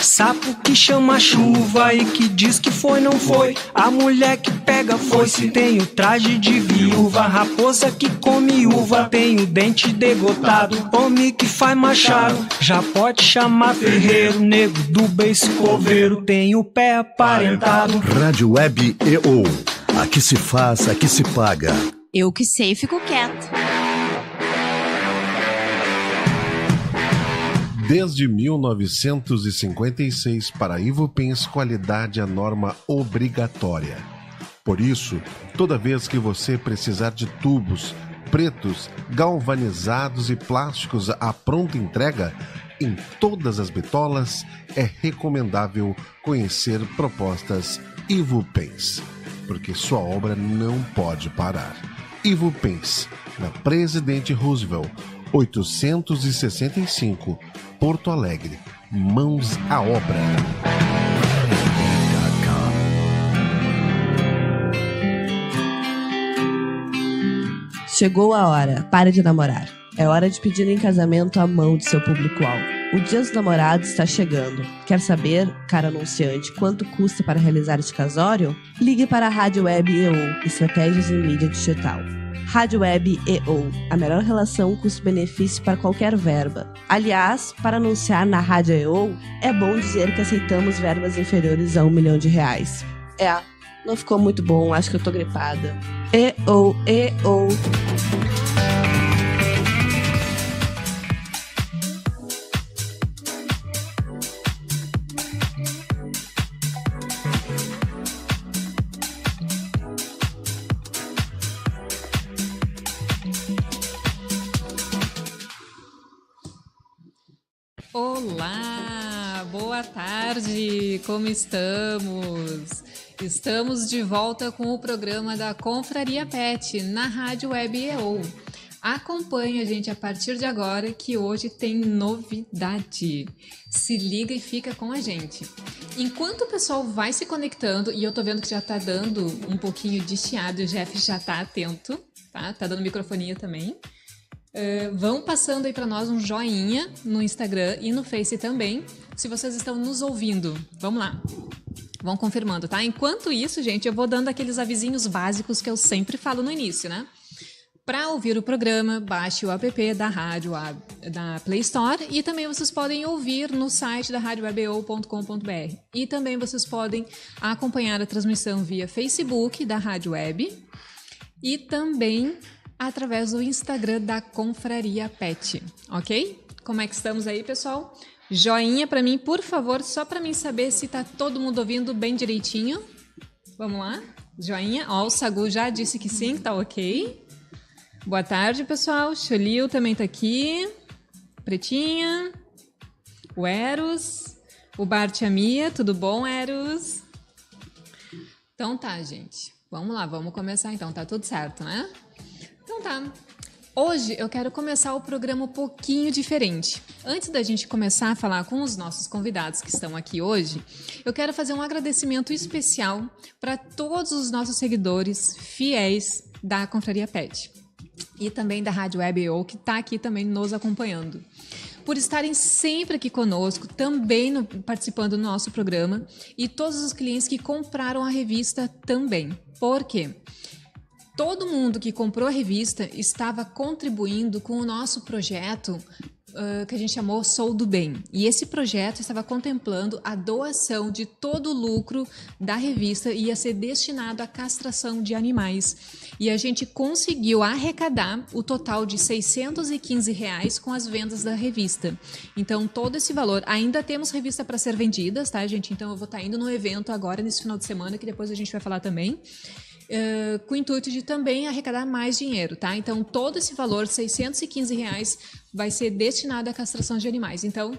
Sapo que chama chuva e que diz que foi, não foi. A mulher que pega foice tem o traje de viúva. Raposa que come uva tem o dente degotado. Homem que faz machado já pode chamar ferreiro. Nego do beiço coveiro tem o pé aparentado. Rádio Web EO. Aqui se faz, aqui se paga. Eu que sei, fico quieto. Desde 1956, para Ivupens, qualidade é norma obrigatória. Por isso, toda vez que você precisar de tubos pretos, galvanizados e plásticos à pronta entrega, em todas as bitolas, é recomendável conhecer propostas Ivupens, porque sua obra não pode parar. Ivupens, na Presidente Roosevelt, 865, Porto Alegre. Mãos à obra. Chegou a hora, pare de namorar. É hora de pedir em casamento a mão de seu público-alvo. O Dia dos Namorados está chegando. Quer saber, cara anunciante, quanto custa para realizar este casório? Ligue para a Rádio Web EO, Estratégias em Mídia Digital. Rádio Web EO, a melhor relação custo-benefício para qualquer verba. Aliás, para anunciar na Rádio EO, é bom dizer que aceitamos verbas inferiores a R$1 milhão. Não ficou muito bom, acho que eu tô gripada. EO. Olá, boa tarde, como estamos? Estamos de volta com o programa da Confraria Pet na Rádio Web EO. Acompanhe a gente a partir de agora que hoje tem novidade. Se liga e fica com a gente. Enquanto o pessoal vai se conectando, e eu tô vendo que já tá dando um pouquinho de chiado, o Jeff já tá atento, tá? Tá dando microfonia também. Vão passando aí para nós um joinha no Instagram e no Face também, se vocês estão nos ouvindo. Vamos lá, vão confirmando, tá? Enquanto isso, gente, eu vou dando aqueles avisinhos básicos que eu sempre falo no início, né? Para ouvir o programa, baixe o app da rádio da Play Store e também vocês podem ouvir no site da radiowebeo.com.br. E também vocês podem acompanhar a transmissão via Facebook da Rádio Web e também através do Instagram da Confraria Pet, ok? Como é que estamos aí, pessoal? Joinha para mim, por favor, só para mim saber se tá todo mundo ouvindo bem direitinho. Vamos lá? Joinha. Ó, o Sagu já disse que sim, que tá ok. Boa tarde, pessoal. Xolil também tá aqui. Pretinha. O Eros. O Bart e a Mia. Tudo bom, Eros? Então tá, gente. Vamos lá, vamos começar então. Tá tudo certo, né? Então tá, hoje eu quero começar o programa um pouquinho diferente. Antes da gente começar a falar com os nossos convidados que estão aqui hoje, eu quero fazer um agradecimento especial para todos os nossos seguidores fiéis da Confraria Pet e também da Rádio Web EO, que está aqui também nos acompanhando. Por estarem sempre aqui conosco, também participando do nosso programa, e todos os clientes que compraram a revista também. Por quê? Todo mundo que comprou a revista estava contribuindo com o nosso projeto que a gente chamou Sou do Bem. E esse projeto estava contemplando a doação de todo o lucro da revista ia ser destinado à castração de animais. E a gente conseguiu arrecadar o total de R$615 com as vendas da revista. Então, todo esse valor... Ainda temos revista para ser vendidas, tá, gente? Então, eu vou estar indo no evento agora, nesse final de semana, que depois a gente vai falar também. Com o intuito de também arrecadar mais dinheiro, tá? Então, todo esse valor, R$615, vai ser destinado à castração de animais. Então,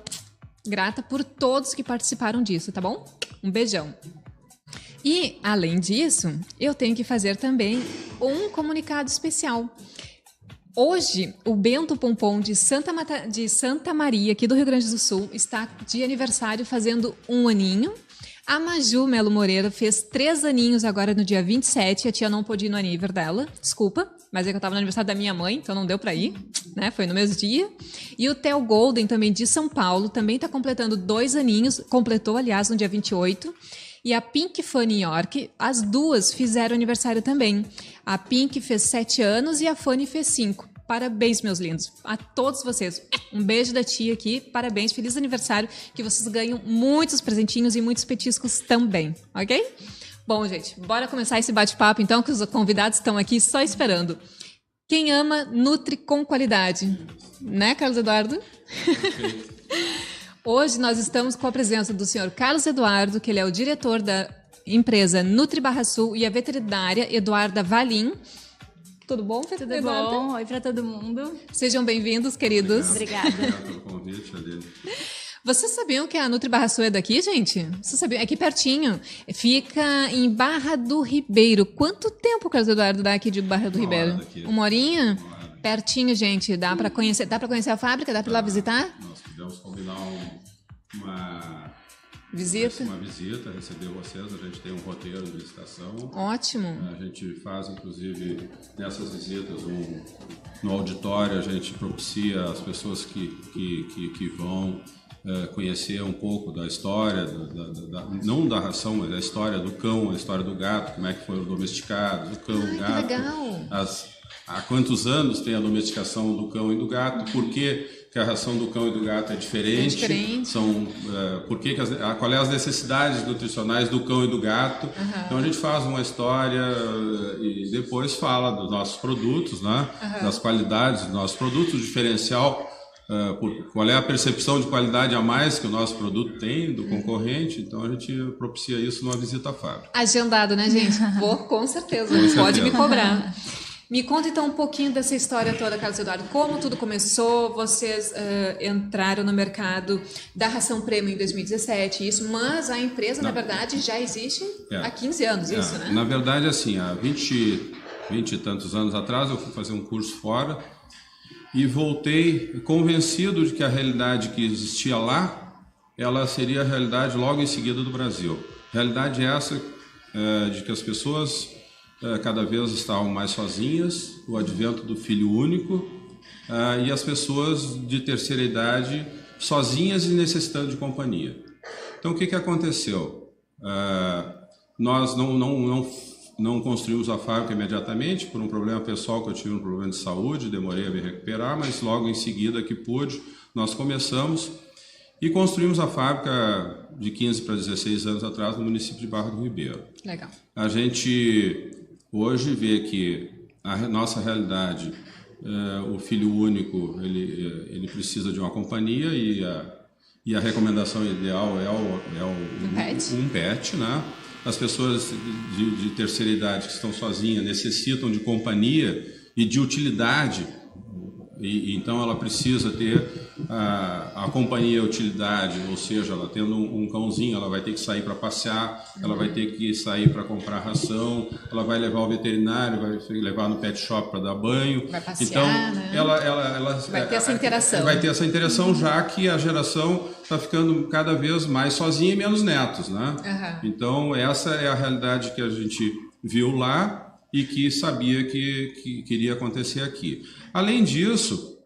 grata por todos que participaram disso, tá bom? Um beijão. E, além disso, eu tenho que fazer também um comunicado especial. Hoje, o Bento Pompom de Santa Maria, aqui do Rio Grande do Sul, está de aniversário, fazendo 1 aninho. A Maju Melo Moreira fez 3 aninhos agora no dia 27, a tia não pôde ir no aniversário dela, desculpa. mas é que eu estava no aniversário da minha mãe, então não deu para ir, né? Foi no mesmo dia. E o Theo Golden, também de São Paulo, também está completando 2 aninhos, completou, aliás, no dia 28. E a Pink Fanny York, as duas fizeram aniversário também. A Pink fez 7 anos e a Fanny fez 5. Parabéns, meus lindos. A todos vocês. Um beijo da tia aqui. Parabéns, feliz aniversário. Que vocês ganham muitos presentinhos e muitos petiscos também, ok? Bom, gente, bora começar esse bate-papo, então, que os convidados estão aqui só esperando. Quem ama, nutre com qualidade. Né, Carlos Eduardo? Hoje nós estamos com a presença do senhor Carlos Eduardo, que ele é o diretor da empresa Nutri Barra Sul, e a veterinária Eduarda Valim. Tudo bom, Tudo Eduarda? bom? Oi para todo mundo. Sejam bem-vindos, queridos. Obrigada. Obrigado pelo convite, Aline. Vocês sabiam que a Nutri Barra Sul é daqui, gente? Vocês sabiam? É aqui pertinho. Fica em Barra do Ribeiro. Quanto tempo, Carlos Eduardo, dá aqui de Barra do Ribeiro? Daqui. 1 horinha? Pertinho, gente. Dá para conhecer a fábrica? Dá para ir lá visitar? Nós podemos combinar uma Visita? Uma visita, receber vocês. A gente tem um roteiro de visitação. Ótimo. A gente faz, inclusive, nessas visitas, no auditório, a gente propicia as pessoas que vão conhecer um pouco da história, não da ração, mas da história do cão, a história do gato, como é que foram domesticados, o cão, o gato. Que legal. Há quantos anos tem a domesticação do cão e do gato, por que a ração do cão e do gato é diferente, qual é as necessidades nutricionais do cão e do gato. Então a gente faz uma história e depois fala dos nossos produtos, né? Das qualidades dos nossos produtos, o diferencial, qual é a percepção de qualidade a mais que o nosso produto tem do concorrente. Então a gente propicia isso numa visita à fábrica. Agendado, né, gente? Vou, com certeza. Pode me cobrar. Me conta então um pouquinho dessa história toda, Carlos Eduardo. Como tudo começou? Vocês entraram no mercado da ração premium em 2017, isso, mas a empresa, na verdade, já existe há 15 anos, isso, né? Na verdade, assim, há 20 e tantos anos atrás, eu fui fazer um curso fora e voltei convencido de que a realidade que existia lá, ela seria a realidade logo em seguida do Brasil. Realidade essa de que as pessoas cada vez estavam mais sozinhas, o advento do filho único, e as pessoas de terceira idade sozinhas e necessitando de companhia. Então, o que aconteceu? Nós não construímos a fábrica imediatamente, por um problema pessoal que eu tive, um problema de saúde, demorei a me recuperar, mas logo em seguida que pude, nós começamos e construímos a fábrica de 15 para 16 anos atrás no município de Barra do Ribeiro. Legal. A gente hoje vê que a nossa realidade, o filho único, ele precisa de uma companhia e a recomendação ideal é um pet, né? As pessoas de terceira idade que estão sozinhas necessitam de companhia e de utilidade. E então ela precisa ter a companhia e a utilidade, ou seja, ela tendo um cãozinho, ela vai ter que sair para passear, ela vai ter que sair para comprar ração, ela vai levar ao veterinário, vai levar no pet shop para dar banho. Vai passear, então, né? ela vai ter essa interação. Vai ter essa interação, já que a geração está ficando cada vez mais sozinha e menos netos, né? Então, essa é a realidade que a gente viu lá e que sabia que iria acontecer aqui. Além disso,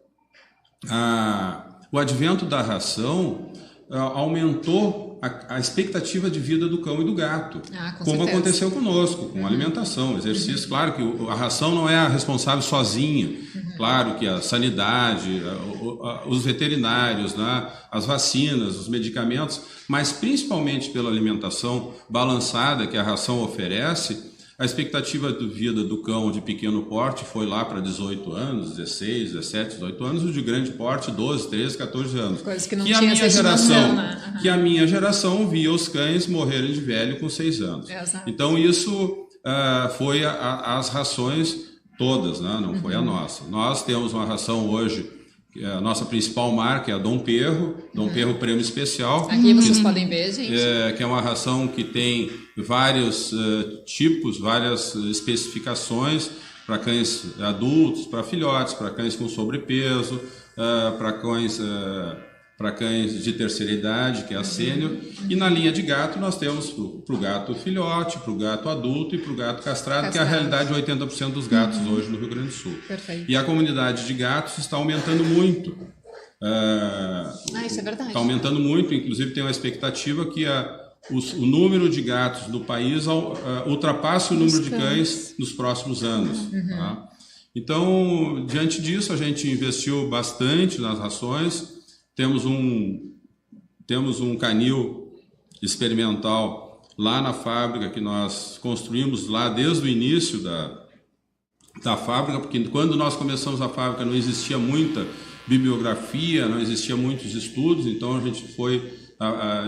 o advento da ração aumentou a expectativa de vida do cão e do gato, como certeza. Aconteceu conosco, com alimentação, exercício. Claro que a ração não é a responsável sozinha, claro que a sanidade, os veterinários, né, as vacinas, os medicamentos, mas principalmente pela alimentação balançada que a ração oferece. A expectativa de vida do cão de pequeno porte foi lá para 18 anos, 16, 17, 18 anos, o de grande porte 12, 13, 14 anos. Coisas que não tinha essa estimação, né? Que a minha geração via os cães morrerem de velho com 6 anos. Exato. Então isso foi as rações todas, né? Não foi a nossa. Nós temos uma ração hoje, a nossa principal marca é a Dom Perro Prêmio Especial. Aqui vocês podem ver, gente. Que é uma ração que tem vários tipos, várias especificações para cães adultos, para filhotes, para cães com sobrepeso, para cães para cães de terceira idade, que é a sênior, e na linha de gato nós temos para o gato filhote, para o gato adulto e para o gato castrado, que é a realidade de 80% dos gatos hoje no Rio Grande do Sul. Perfeito. E a comunidade de gatos está aumentando muito. Isso é verdade. Está aumentando muito, inclusive tem uma expectativa que o número de gatos no país ultrapasse o número de cães nos próximos anos. Tá? Então, diante disso, a gente investiu bastante nas rações. Temos um canil experimental lá na fábrica que nós construímos lá desde o início da fábrica, porque quando nós começamos a fábrica não existia muita bibliografia, não existia muitos estudos, então a gente foi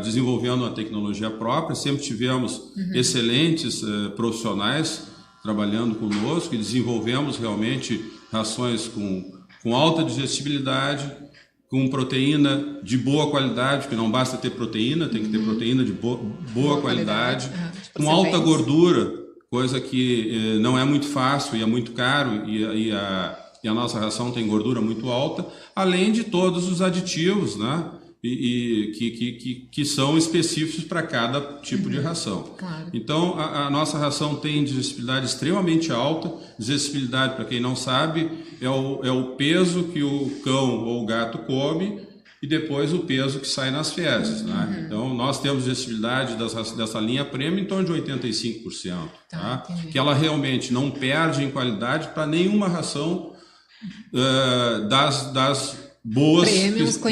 desenvolvendo uma tecnologia própria, sempre tivemos excelentes profissionais trabalhando conosco e desenvolvemos realmente rações com alta digestibilidade, com proteína de boa qualidade, porque não basta ter proteína, tem que ter proteína de boa qualidade, com alta gordura, coisa que não é muito fácil e é muito caro, e a nossa ração tem gordura muito alta, além de todos os aditivos, né? Que são específicos para cada tipo de ração. Claro. Então, a nossa ração tem digestibilidade extremamente alta. Digestibilidade, para quem não sabe, é o peso que o cão ou o gato come e depois o peso que sai nas fezes. Né? Então, nós temos digestibilidade dessa linha premium em torno de 85%. Tá? Que ela realmente não perde em qualidade para nenhuma ração das boas,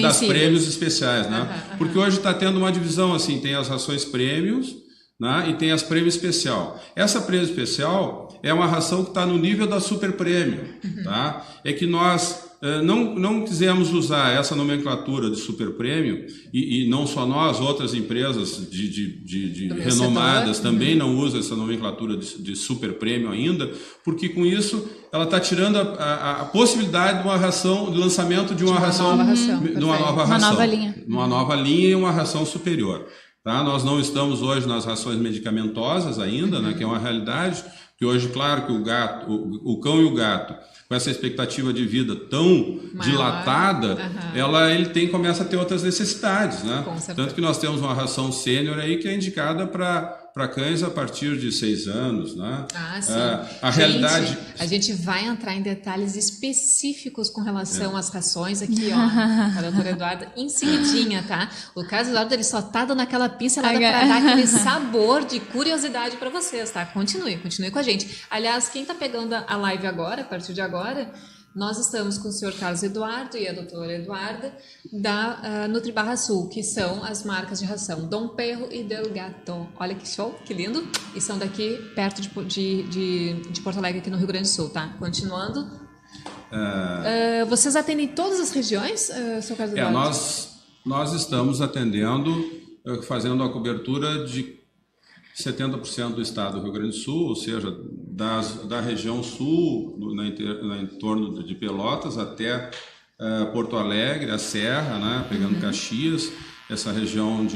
das prêmios especiais, né? Porque hoje está tendo uma divisão assim, tem as rações prêmios, né? E tem as prêmio especial. Essa prêmio especial é uma ração que está no nível da super prêmio, tá? É que nós não quisemos usar essa nomenclatura de super prêmio e não só nós, outras empresas de renomadas também não usam essa nomenclatura de super prêmio ainda, porque com isso ela está tirando a possibilidade de uma ração, de lançamento de uma ração, de uma nova ração, uma nova linha e uma ração superior. Tá? Nós não estamos hoje nas rações medicamentosas ainda, né, que é uma realidade, que hoje, claro, que o cão e o gato, com essa expectativa de vida tão dilatada, ele começa a ter outras necessidades, né? Tanto que nós temos uma ração sênior aí que é indicada para cães a partir de 6 anos, né? Sim. Realidade... A gente vai entrar em detalhes específicos com relação às rações aqui, ó, a doutora Eduarda, em seguidinha, tá? O caso Eduardo, ele só tá dando aquela pincelada para dar aquele sabor de curiosidade para vocês, tá? Continue com a gente. Aliás, quem tá pegando a live agora, a partir de agora, nós estamos com o senhor Carlos Eduardo e a doutora Eduarda da Nutribarra Sul, que são as marcas de ração Dom Perro e Del Gato. Olha que show, que lindo. E são daqui perto de Porto Alegre, aqui no Rio Grande do Sul, tá? Continuando. Vocês atendem todas as regiões, senhor Carlos Eduardo? Nós estamos atendendo, fazendo a cobertura de 70% do estado do Rio Grande do Sul, ou seja, da região sul, em torno de Pelotas, até Porto Alegre, a Serra, né, pegando Caxias, essa região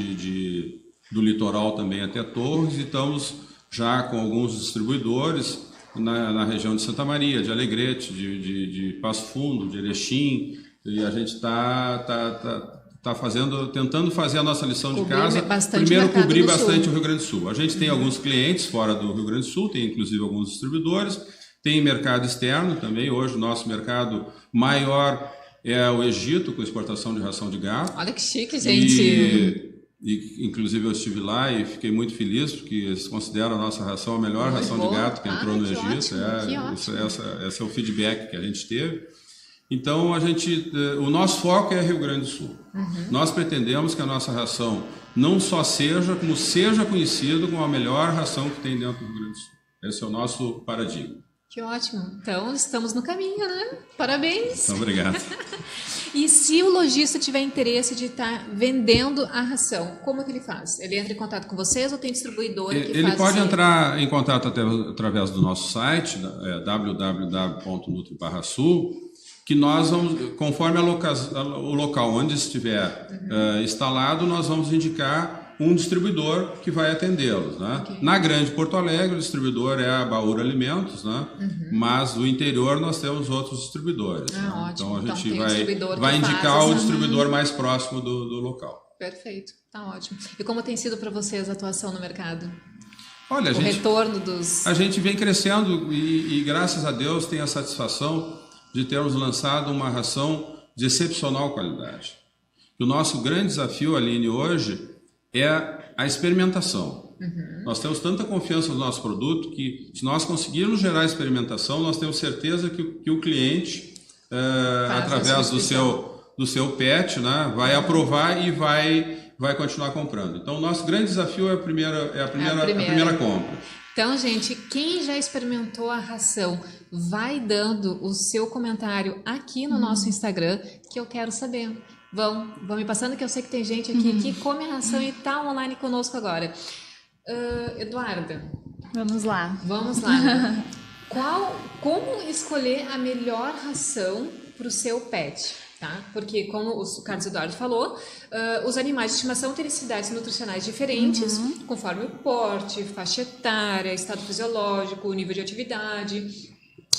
do litoral também até Torres, e estamos já com alguns distribuidores na região de Santa Maria, de Alegrete, de Passo Fundo, de Erechim, e a gente está tentando fazer a nossa lição de casa, primeiro cobrir bastante o Rio Grande do Sul. A gente tem alguns clientes fora do Rio Grande do Sul, tem inclusive alguns distribuidores, tem mercado externo também. Hoje o nosso mercado maior é o Egito, com exportação de ração de gato. Olha que chique, gente! E inclusive eu estive lá e fiquei muito feliz, porque eles consideram a nossa ração a melhor ração de gato que entrou no Egito. Esse é o feedback que a gente teve. Então, o nosso foco é Rio Grande do Sul. Nós pretendemos que a nossa ração não só seja, como seja conhecido como a melhor ração que tem dentro do Rio Grande do Sul. Esse é o nosso paradigma. Que ótimo. Então, estamos no caminho, né? Parabéns. Então, obrigado. E se o lojista tiver interesse de estar vendendo a ração, como é que ele faz? Ele entra em contato com vocês ou tem distribuidor que faz? Ele pode entrar em contato através do nosso site, www.nutribarrasul, que nós vamos, conforme o local onde estiver instalado, nós vamos indicar um distribuidor que vai atendê-los, né? Okay. Na Grande Porto Alegre, o distribuidor é a Baur Alimentos, né? Mas no interior nós temos outros distribuidores. Né? Ótimo. Então a gente vai indicar o distribuidor mais próximo do local. Perfeito, tá ótimo. E como tem sido para vocês a atuação no mercado? Olha, retorno dos... A gente vem crescendo e graças a Deus tem a satisfação de termos lançado uma ração de excepcional qualidade. O nosso grande desafio, Aline, hoje é a experimentação. Nós temos tanta confiança no nosso produto que, se nós conseguirmos gerar experimentação, nós temos certeza que o cliente, através do seu PET, né, vai aprovar e vai continuar comprando. Então, o nosso grande desafio é a primeira compra. Então, gente, quem já experimentou a ração, vai dando o seu comentário aqui no nosso Instagram, que eu quero saber. Vão me passando, que eu sei que tem gente aqui que come a ração e está online conosco agora. Eduarda. Vamos lá. Como escolher a melhor ração para o seu pet? Tá? Porque, como o Carlos Eduardo falou, os animais de estimação têm necessidades nutricionais diferentes, conforme o porte, faixa etária, estado fisiológico, nível de atividade.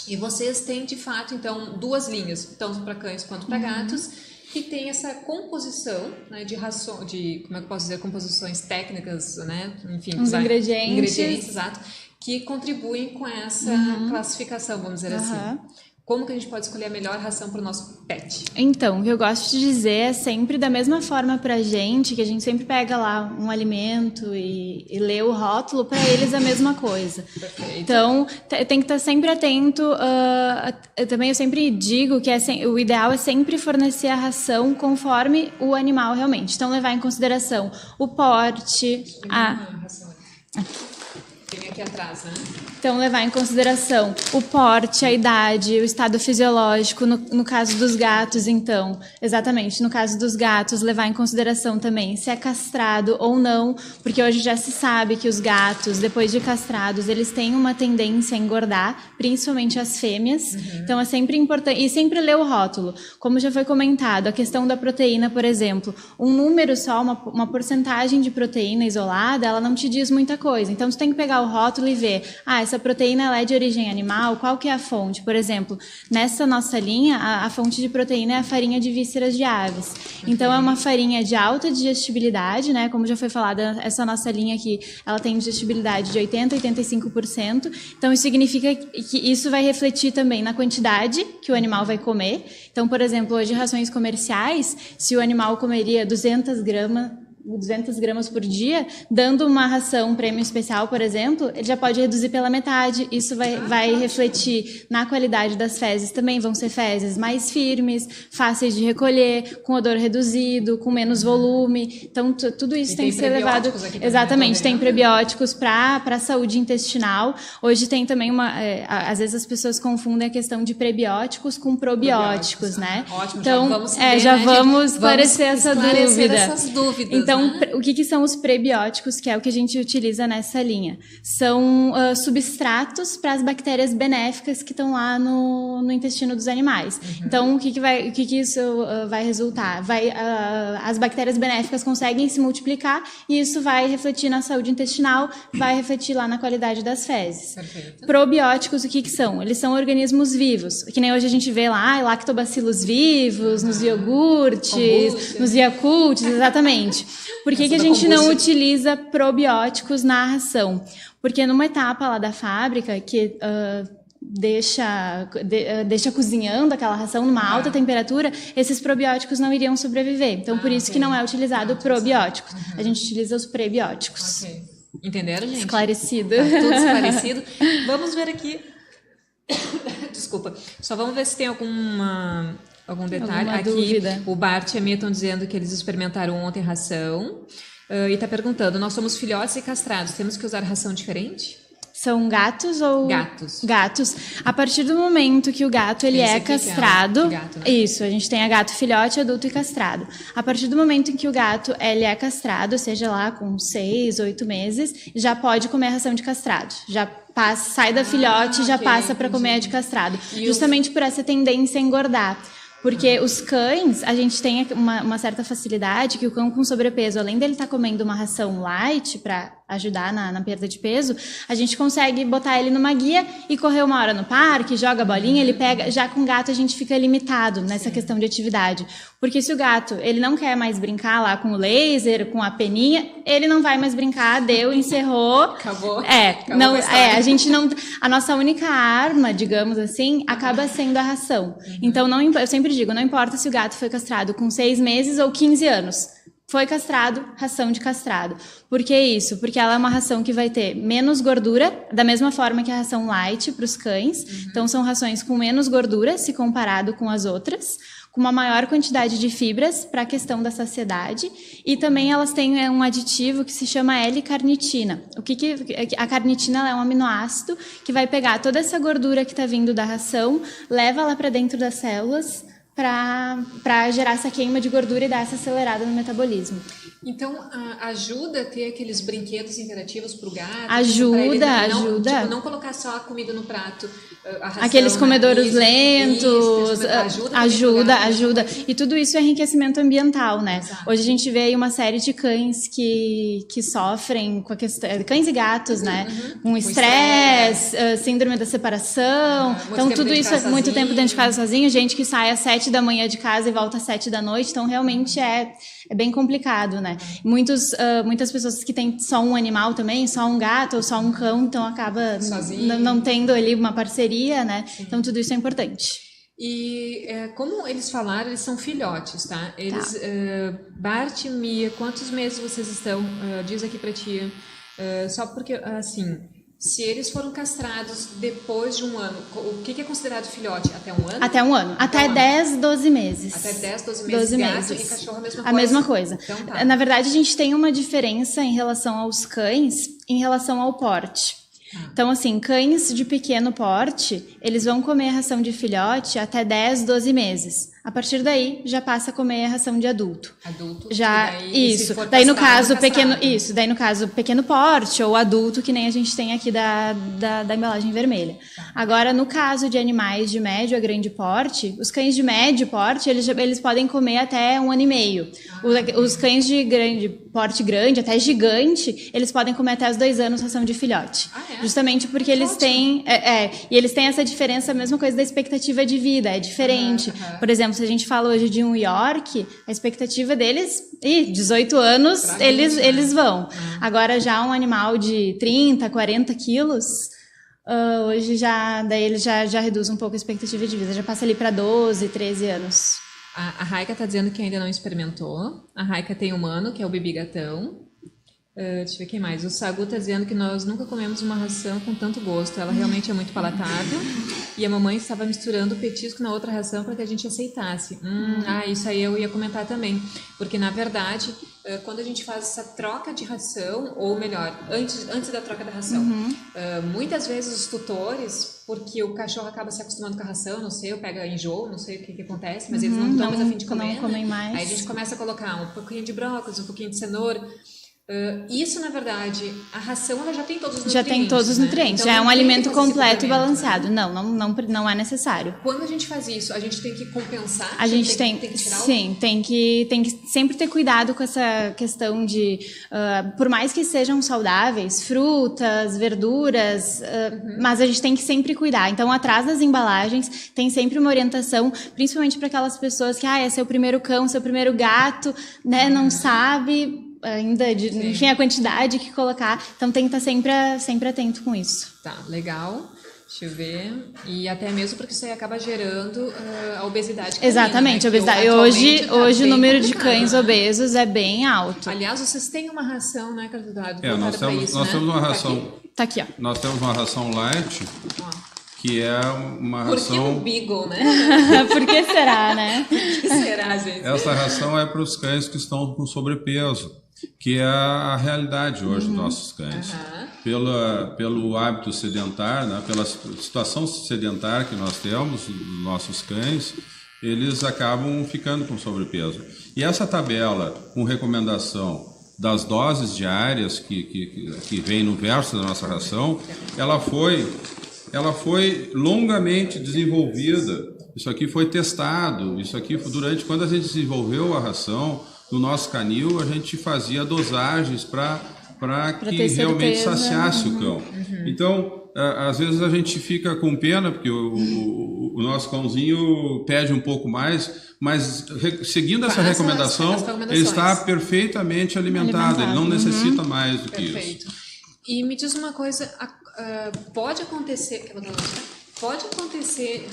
E vocês têm, de fato, então, duas linhas, tanto para cães quanto para gatos, que tem essa composição, né, de ração, como é que eu posso dizer, composições técnicas, né, enfim, os ingredientes, exato, que contribuem com essa classificação, vamos dizer assim. Como que a gente pode escolher a melhor ração para o nosso pet? Então, o que eu gosto de dizer é sempre da mesma forma para a gente, que a gente sempre pega lá um alimento e lê o rótulo, para eles a mesma coisa. Perfeito. Então, tem que estar sempre atento. Também eu sempre digo que o ideal é sempre fornecer a ração conforme o animal realmente. Então, levar em consideração o porte, Tem aqui atrás, né? Então, levar em consideração o porte, a idade, o estado fisiológico, no caso dos gatos, então, exatamente, no caso dos gatos, levar em consideração também se é castrado ou não, porque hoje já se sabe que os gatos, depois de castrados, eles têm uma tendência a engordar, principalmente as fêmeas, então é sempre importante, e sempre ler o rótulo, como já foi comentado, a questão da proteína, por exemplo, um número só, uma porcentagem de proteína isolada, ela não te diz muita coisa, então tu tem que pegar o rótulo e ver, essa proteína ela é de origem animal, qual que é a fonte? Por exemplo, nessa nossa linha, a fonte de proteína é a farinha de vísceras de aves. Então, é uma farinha de alta digestibilidade, né? Como já foi falado, essa nossa linha aqui, ela tem digestibilidade de 80% a 85%. Então, isso significa que isso vai refletir também na quantidade que o animal vai comer. Então, por exemplo, hoje, rações comerciais, se o animal comeria 200 gramas por dia, dando uma ração prêmio especial, por exemplo, ele já pode reduzir pela metade. Isso vai refletir na qualidade das fezes também. Vão ser fezes mais firmes, fáceis de recolher, com odor reduzido, com menos volume. Então, tudo isso tem que ser levado... Exatamente, tem prebióticos para a saúde intestinal. Hoje tem também às vezes as pessoas confundem a questão de prebióticos com probióticos, né? Ótimo, então, vamos esclarecer essas dúvidas. Então, o que são os prebióticos, que é o que a gente utiliza nessa linha? São substratos para as bactérias benéficas que estão lá no intestino dos animais. Então, o que isso vai resultar? As bactérias benéficas conseguem se multiplicar e isso vai refletir na saúde intestinal, vai refletir lá na qualidade das fezes. Perfeito. Probióticos, o que são? Eles são organismos vivos, que nem hoje a gente vê lá, lactobacilos vivos, nos iogurtes, nos Yakults, exatamente. Por que a gente não utiliza probióticos na ração? Porque numa etapa lá da fábrica, que deixa cozinhando aquela ração numa alta temperatura, esses probióticos não iriam sobreviver. Então, por isso que não é utilizado probióticos. A gente utiliza os prebióticos. Okay. Entenderam, gente? Esclarecido. Tá tudo esclarecido. Vamos ver aqui. Desculpa. Só vamos ver se tem algum detalhe. Alguma aqui, dúvida. O Bart e a Mia estão dizendo que eles experimentaram ontem ração. E está perguntando, nós somos filhotes e castrados, temos que usar ração diferente? São gatos ou... Gatos. Gatos. A partir do momento que o gato ele é castrado... gato, né? Isso, a gente tem a gato filhote, adulto e castrado. A partir do momento em que o gato ele é castrado, seja lá com 6, 8 meses, já pode comer a ração de castrado. Já sai da filhote e já passa para comer a de castrado. Justamente por essa tendência a engordar. Porque os cães, a gente tem uma certa facilidade que o cão com sobrepeso, além dele estar comendo uma ração light para ajudar na perda de peso, a gente consegue botar ele numa guia e correr uma hora no parque, joga a bolinha, ele pega. Já com o gato a gente fica limitado nessa questão de atividade. Porque se o gato, ele não quer mais brincar lá com o laser, com a peninha, ele não vai mais brincar, deu, encerrou. Acabou. Acabou não, a gente não, a nossa única arma, digamos assim, acaba sendo a ração. Então eu sempre digo, não importa se o gato foi castrado com 6 meses ou 15 anos. Foi castrado, ração de castrado. Por que isso? Porque ela é uma ração que vai ter menos gordura, da mesma forma que a ração light para os cães. Então, são rações com menos gordura, se comparado com as outras, com uma maior quantidade de fibras para a questão da saciedade. E também elas têm um aditivo que se chama L-carnitina. A carnitina é um aminoácido que vai pegar toda essa gordura que está vindo da ração, leva ela para dentro das células, para gerar essa queima de gordura e dar essa acelerada no metabolismo. Então, ajuda a ter aqueles brinquedos interativos para o gato? Ajuda. Tipo, não colocar só a comida no prato, a ração, aqueles comedouros lentos. Ajuda. E tudo isso é enriquecimento ambiental, né? Exato. Hoje a gente vê aí uma série de cães que sofrem com a questão... Cães e gatos, né? Com estresse, síndrome da separação. Então, tudo isso, muito tempo dentro de casa sozinho. Gente que sai às 7 da manhã de casa e volta às 7 da noite. Então, realmente é bem complicado, né? Muitas pessoas que têm só um animal também, só um gato ou só um cão, então acaba não tendo ali uma parceria, né? Sim. Então tudo isso é importante. E como eles falaram, eles são filhotes, tá? Eles, Bart e Mia, quantos meses vocês estão? Diz aqui pra tia. Só porque, assim, se eles foram castrados depois de um ano, o que é considerado filhote? Até um ano? Até um ano. Até 10, 12 meses. Até 10, 12 meses. 12 gato meses. E cachorro a mesma coisa? A mesma coisa. Então, tá. Na verdade, a gente tem uma diferença em relação aos cães, em relação ao porte. Então, assim, cães de pequeno porte, eles vão comer a ração de filhote até 10, 12 meses. A partir daí, já passa a comer a ração de adulto. Adulto? Já, isso. Daí no caso, pequeno porte ou adulto, que nem a gente tem aqui da embalagem vermelha. Tá. Agora, no caso de animais de médio a grande porte, os cães de médio porte, eles podem comer até 1 ano e meio. Os cães de porte grande, até gigante, eles podem comer até os 2 anos ração de filhote. Justamente porque eles têm... e eles têm essa diferença, a mesma coisa da expectativa de vida, é diferente. Por exemplo, se a gente fala hoje de um York, a expectativa deles, 18 anos, eles vão. Agora, já um animal de 30, 40 quilos, hoje daí ele já reduz um pouco a expectativa de vida, já passa ali para 12, 13 anos. A Raika está dizendo que ainda não experimentou. A Raika tem um ano, que é o Bibi Gatão. Deixa eu ver quem mais. O Sagu está dizendo que nós nunca comemos uma ração com tanto gosto. Ela realmente é muito palatável. E a mamãe estava misturando o petisco na outra ração para que a gente aceitasse. Isso aí eu ia comentar também. Porque, na verdade, quando a gente faz essa troca de ração, ou melhor, antes da troca da ração, muitas vezes os tutores, porque o cachorro acaba se acostumando com a ração, não sei, pega enjoo, não sei o que acontece, mas eles não estão mais a fim de comer. Não comem mais. Aí a gente começa a colocar um pouquinho de brócolis, um pouquinho de cenoura. Isso, na verdade, a ração ela já tem todos os nutrientes. Já tem todos os nutrientes, Então, já é um alimento completo e balanceado. Não é necessário. Quando a gente faz isso, a gente tem que compensar? A gente tem que tirar tem que sempre ter cuidado com essa questão de, por mais que sejam saudáveis, frutas, verduras, mas a gente tem que sempre cuidar. Então, atrás das embalagens, tem sempre uma orientação, principalmente para aquelas pessoas que, é seu primeiro cão, seu primeiro gato, né, não sabe... ainda, enfim, a quantidade que colocar. Então, tem que estar sempre atento com isso. Tá, legal. Deixa eu ver. E até mesmo porque isso aí acaba gerando a obesidade. Exatamente, canina, né? a obesidade. Hoje o número de cães obesos é bem alto. Aliás, vocês têm uma ração, né, Eduardo? Nós temos uma ração. Tá aqui, ó. Nós temos uma ração light, que é uma ração... Por que um Beagle, né? Por que será, né? Por que será, gente? Essa ração é para os cães que estão com sobrepeso, que é a realidade hoje dos nossos cães. Pelo hábito sedentar, né, pela situação sedentar que nós temos, dos nossos cães, eles acabam ficando com sobrepeso. E essa tabela com recomendação das doses diárias que vem no verso da nossa ração, ela foi longamente desenvolvida Isso aqui foi testado, isso aqui durante, quando a gente desenvolveu a ração, no nosso canil, a gente fazia dosagens para que realmente saciasse o cão. Então, às vezes a gente fica com pena, porque o nosso cãozinho pede um pouco mais, mas seguindo essa recomendação, ele está perfeitamente alimentado, ele não necessita mais do que isso. E me diz uma coisa, pode acontecer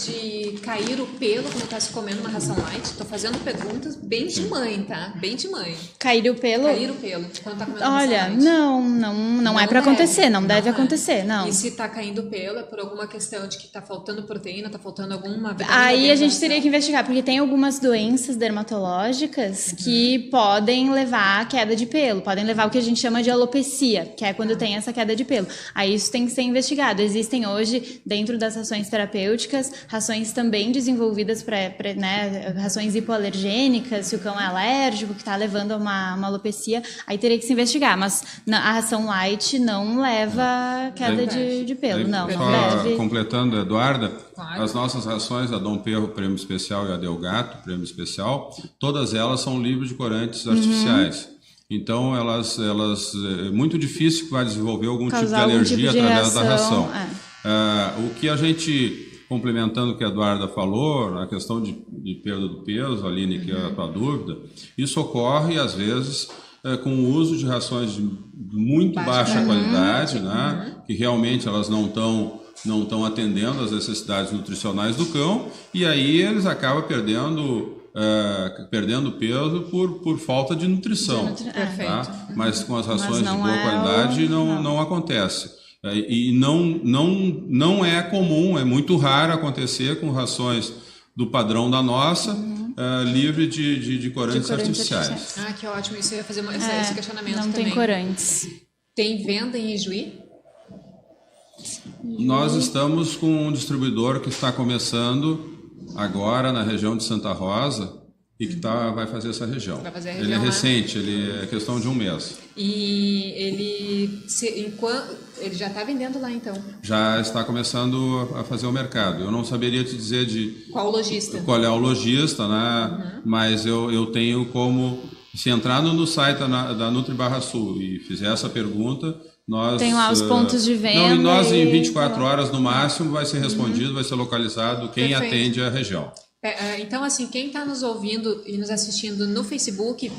de cair o pelo quando está se comendo uma ração light? Estou fazendo perguntas bem de mãe, tá? Bem de mãe. Cair o pelo? Cair o pelo quando está comendo Olha, ração light. não é para acontecer, não deve acontecer, não. E se está caindo o pelo é por alguma questão de que está faltando proteína, está faltando alguma vitamina? Aí a gente teria que investigar, porque tem algumas doenças dermatológicas que podem levar à queda de pelo, podem levar ao que a gente chama de alopecia, que é quando tem essa queda de pelo. Aí isso tem que ser investigado. Existem hoje, dentro das rações terapêuticas, rações também desenvolvidas para rações hipoalergênicas, se o cão é alérgico, que está levando a uma alopecia, aí teria que se investigar, mas a ração light não leva queda de pelo, não deve. Completando, Eduarda, claro. As nossas rações, a Dom Perro Prêmio Especial e a Delgato Prêmio Especial, todas elas são livres de corantes artificiais. Então, é muito difícil que vai desenvolver algum tipo de alergia através da ração. O que a gente, complementando o que a Eduarda falou, a questão de perda do peso, Aline, que é a tua dúvida, isso ocorre, às vezes, com o uso de rações de muito baixa qualidade, né, que realmente elas não estão atendendo às necessidades nutricionais do cão, e aí eles acabam perdendo peso por falta de nutrição. Tá? Mas com as rações de boa qualidade não acontece. E não é comum, é muito raro acontecer com rações do padrão da nossa, livre de corantes artificiais. Ah, que ótimo, isso eu ia fazer esse questionamento não também. Não tem corantes. Tem venda em Ijuí? Nós estamos com um distribuidor que está começando agora na região de Santa Rosa e que vai fazer essa região. Ele é recente, ele é questão de um mês. E ele já está vendendo lá, então? Já está começando a fazer o mercado. Eu não saberia te dizer qual é o lojista, né? Mas eu tenho como, se entrar no site da Nutri Barra Sul e fizer essa pergunta, nós... Tem lá os pontos de venda. Nós em 24 horas no máximo vai ser respondido, vai ser localizado quem atende a região. Então, assim, quem está nos ouvindo e nos assistindo no Facebook,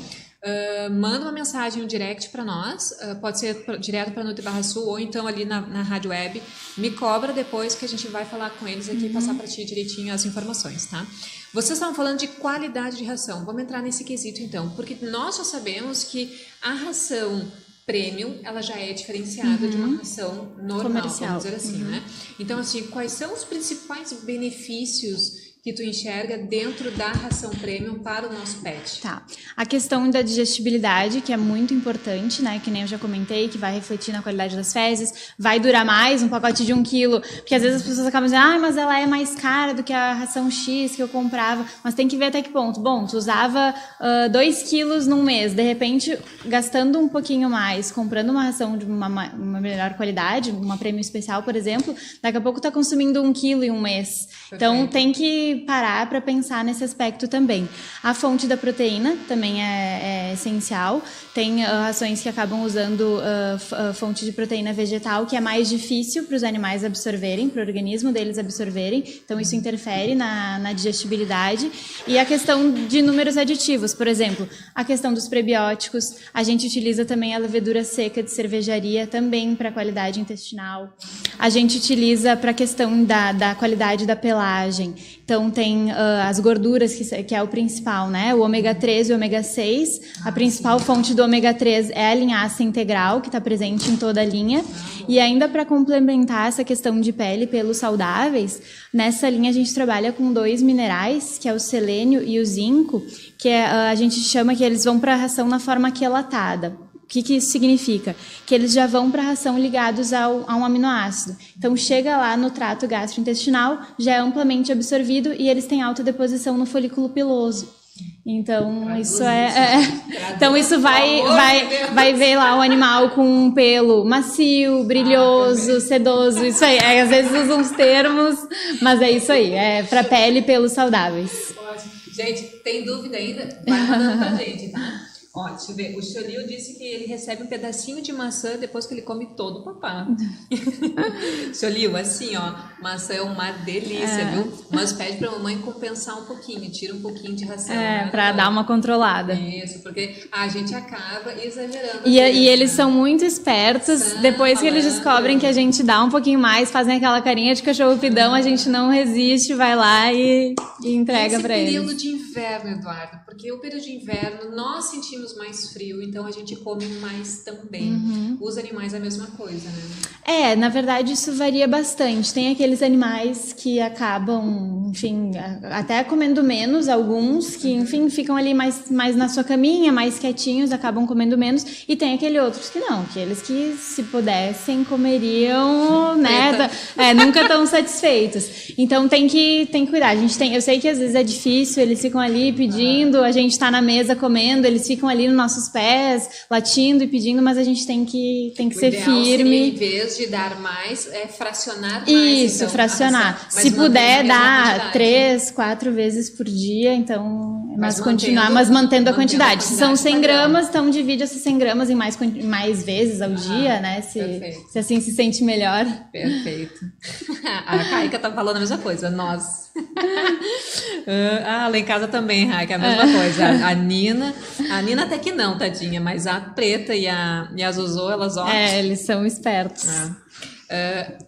manda uma mensagem, um direct para nós, pode ser direto para a Nutri Barra Sul ou então ali na rádio web, me cobra depois que a gente vai falar com eles aqui e passar para ti direitinho as informações, tá? Vocês estavam falando de qualidade de ração, vamos entrar nesse quesito então, porque nós já sabemos que a ração premium, ela já é diferenciada de uma ração normal, comercial, vamos dizer assim, né? Então, assim, quais são os principais benefícios que tu enxerga dentro da ração premium para o nosso pet? Tá. A questão da digestibilidade, que é muito importante, né? Que nem eu já comentei, que vai refletir na qualidade das fezes, vai durar mais um pacote de 1 quilo, porque às vezes as pessoas acabam dizendo, mas ela é mais cara do que a ração X que eu comprava, mas tem que ver até que ponto. Bom, tu usava 2 quilos num mês, de repente, gastando um pouquinho mais, comprando uma ração de uma melhor qualidade, uma premium especial, por exemplo, daqui a pouco tá consumindo 1 quilo em um mês. Perfeito. Então, tem que parar para pensar nesse aspecto também. A fonte da proteína também é essencial. Tem rações que acabam usando fonte de proteína vegetal, que é mais difícil para os animais absorverem, para o organismo deles absorverem. Então, isso interfere na digestibilidade. E a questão de números aditivos, por exemplo, a questão dos prebióticos. A gente utiliza também a levedura seca de cervejaria, também para a qualidade intestinal. A gente utiliza para a questão da qualidade da pelagem. Então, tem as gorduras, que é o principal, né? O ômega 3 e o ômega 6. A principal fonte do ômega 3 é a linhaça integral, que está presente em toda a linha. E ainda para complementar essa questão de pele e pelos saudáveis, nessa linha a gente trabalha com 2 minerais, que é o selênio e o zinco, que a gente chama que eles vão para a ração na forma quelatada. O que isso significa? Que eles já vão para a ração ligados a um aminoácido. Então, chega lá no trato gastrointestinal, já é amplamente absorvido e eles têm alta deposição no folículo piloso. Então, isso então, isso vai ver lá o animal com um pelo macio, brilhoso, sedoso, isso aí. Às vezes usam uns termos, mas é isso aí. É para pele e pelos saudáveis. Gente, tem dúvida ainda? Vai mandando pra gente, tá? Ó, deixa eu ver. O Cholil disse que ele recebe um pedacinho de maçã depois que ele come todo o papá. Cholil, assim, ó, maçã é uma delícia, viu? Mas pede pra mamãe compensar um pouquinho, tira um pouquinho de ração. Pra dar uma controlada. Isso, porque a gente acaba exagerando. E eles são muito espertos. Depois que eles descobrem que a gente dá um pouquinho mais, fazem aquela carinha de cachorro pidão, a gente não resiste, vai lá e entrega pra eles. Esse período de inverno, Eduardo, porque o período de inverno nós sentimos mais frio, então a gente come mais também. Os animais é a mesma coisa, né? Na verdade isso varia bastante. Tem aqueles animais que acabam, enfim, até comendo menos, alguns que, enfim, ficam ali mais na sua caminha, mais quietinhos, acabam comendo menos, e tem aqueles outros que não, aqueles que se pudessem comeriam, né, nunca tão satisfeitos. Então tem que cuidar. Eu sei que às vezes é difícil, eles ficam ali pedindo, a gente tá na mesa comendo, eles ficam ali nos nossos pés, latindo e pedindo, mas a gente tem que ser firme. Em vez de dar mais, fracionar mais. Isso, então, fracionar. Se puder dar 3, 4 vezes por dia, então, mas mantendo a quantidade. Se são 100 gramas, então divide essas 100 gramas em mais vezes ao dia, né? Se assim se sente melhor. Perfeito. A Caica tá falando a mesma coisa, nós. Lá em casa também, Raika, é a mesma coisa. A Nina até que não, tadinha, mas a Preta e a Zuzô, elas eles são espertos.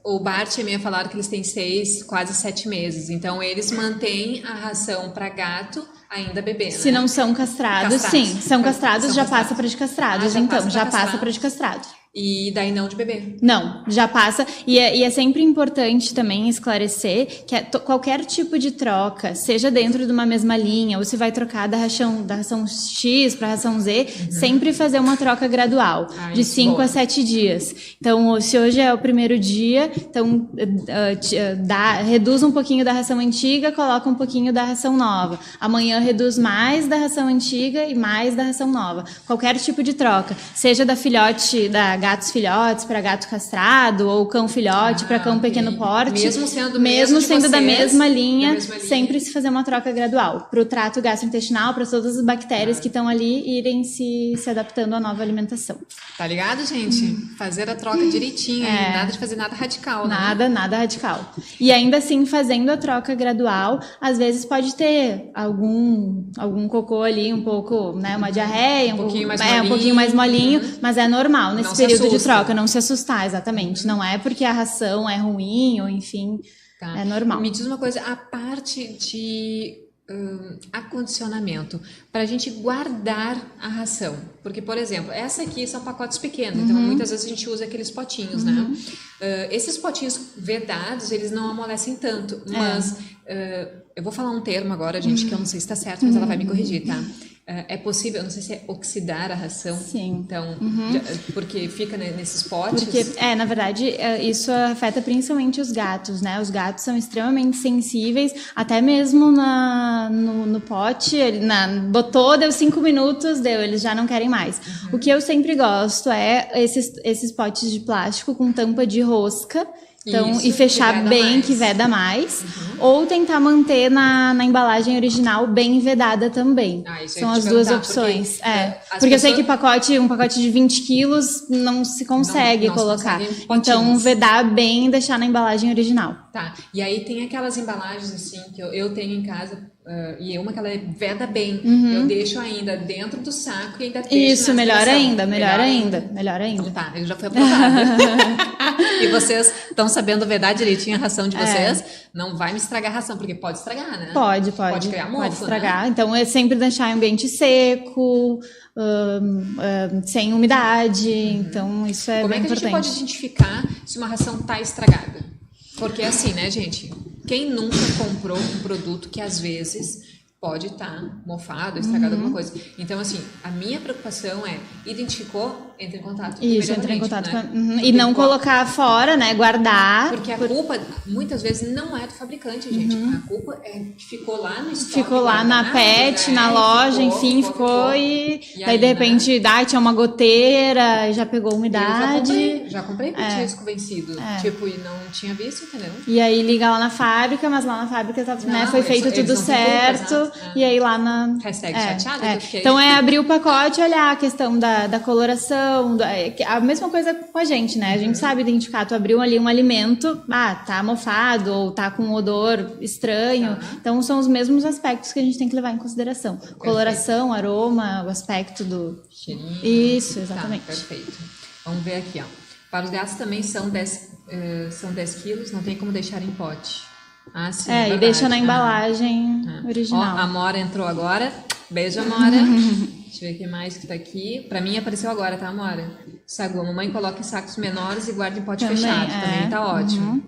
O Bart e a minha falaram que eles têm 6, quase 7 meses, então eles mantêm a ração para gato ainda bebê, né? Se não são castrados, sim. São castrados, já passa para de castrados, então, já passa para de castrado. E daí não de bebê? Não, já passa. E é sempre importante também esclarecer que qualquer tipo de troca, seja dentro de uma mesma linha, ou se vai trocar da ração X para a ração Z, sempre fazer uma troca gradual, de 5 a 7 dias. Então, se hoje é o primeiro dia, então reduz um pouquinho da ração antiga, coloca um pouquinho da ração nova. Amanhã reduz mais da ração antiga e mais da ração nova. Qualquer tipo de troca, seja da gatos filhotes para gato castrado, ou cão filhote para cão pequeno porte. Mesmo sendo da mesma linha, sempre se fazer uma troca gradual. Para o trato gastrointestinal, para todas as bactérias que estão ali irem se adaptando à nova alimentação. Tá ligado, gente? Fazer a troca direitinho, nada de fazer nada radical, né? Nada radical. E ainda assim, fazendo a troca gradual, às vezes pode ter algum cocô ali, um pouco, né, uma diarreia, um pouquinho mais molinho, mas é normal nesse período de troca, não se assustar, exatamente. Não é porque a ração é ruim, ou enfim, é normal. Me diz uma coisa, a parte de acondicionamento, para a gente guardar a ração, porque, por exemplo, essa aqui são pacotes pequenos, então muitas vezes a gente usa aqueles potinhos, né? Esses potinhos vedados, eles não amolecem tanto, mas eu vou falar um termo agora, gente, que eu não sei se está certo, mas ela vai me corrigir, tá? É possível, eu não sei se é oxidar a ração. Sim. Então, porque fica nesses potes. Porque, na verdade, isso afeta principalmente os gatos, né? Os gatos são extremamente sensíveis, até mesmo no pote, botou, deu 5 minutos, eles já não querem mais. O que eu sempre gosto é esses potes de plástico com tampa de rosca. Então, e fechar bem, que veda mais. Ou tentar manter na embalagem original bem vedada também. São as duas opções. Porque eu sei que um pacote de 20 quilos não se consegue colocar. Então, vedar bem e deixar na embalagem original. Tá. E aí tem aquelas embalagens assim que eu tenho em casa. E uma que ela veda bem, eu deixo ainda dentro do saco e ainda deixo. Isso, melhor ainda. Então tá, ele já foi aprovado. E vocês estão sabendo vedar direitinho a ração de vocês? Não vai me estragar a ração, porque pode estragar, né? Pode criar mofo, pode estragar. Né? Então é sempre deixar em ambiente seco, sem umidade. Então isso é bem importante. Como é que a gente pode identificar se uma ração está estragada? Porque assim, né, gente? Quem nunca comprou um produto que às vezes pode estar mofado, estragado, alguma coisa. Então, assim, a minha preocupação é, identificou, entra em contato com Isso, entra em contato né? E não colocar fora, né? Guardar. Porque a culpa, muitas vezes, não é do fabricante, gente. A culpa é que ficou lá no estoque. Ficou lá na pet, na loja, enfim, ficou e daí aí, de repente, tinha uma goteira, já pegou umidade. Já comprei petisco vencido. Tipo, e não tinha visto, entendeu? E aí liga lá na fábrica, mas lá na fábrica foi feito tudo certo. E aí lá na... Hashtag chateada que eu fiquei. Então abrir o pacote e olhar a questão da coloração, a mesma coisa com a gente, né? A gente sabe identificar, tu abriu ali um alimento, tá mofado ou tá com um odor estranho. Então são os mesmos aspectos que a gente tem que levar em consideração. Coloração, aroma, o aspecto do... Cheirinho. Isso, exatamente. Perfeito. Vamos ver aqui, ó. Para os gatos também são 10 quilos, não tem como deixar em pote. Ah, sim, e deixa na embalagem original. Ó, a Amora entrou agora. Beijo, Amora. Deixa eu ver o que mais que tá aqui. Pra mim apareceu agora, tá, Amora? Sagu, a mamãe coloca em sacos menores e guarda em pote fechado. Também tá ótimo.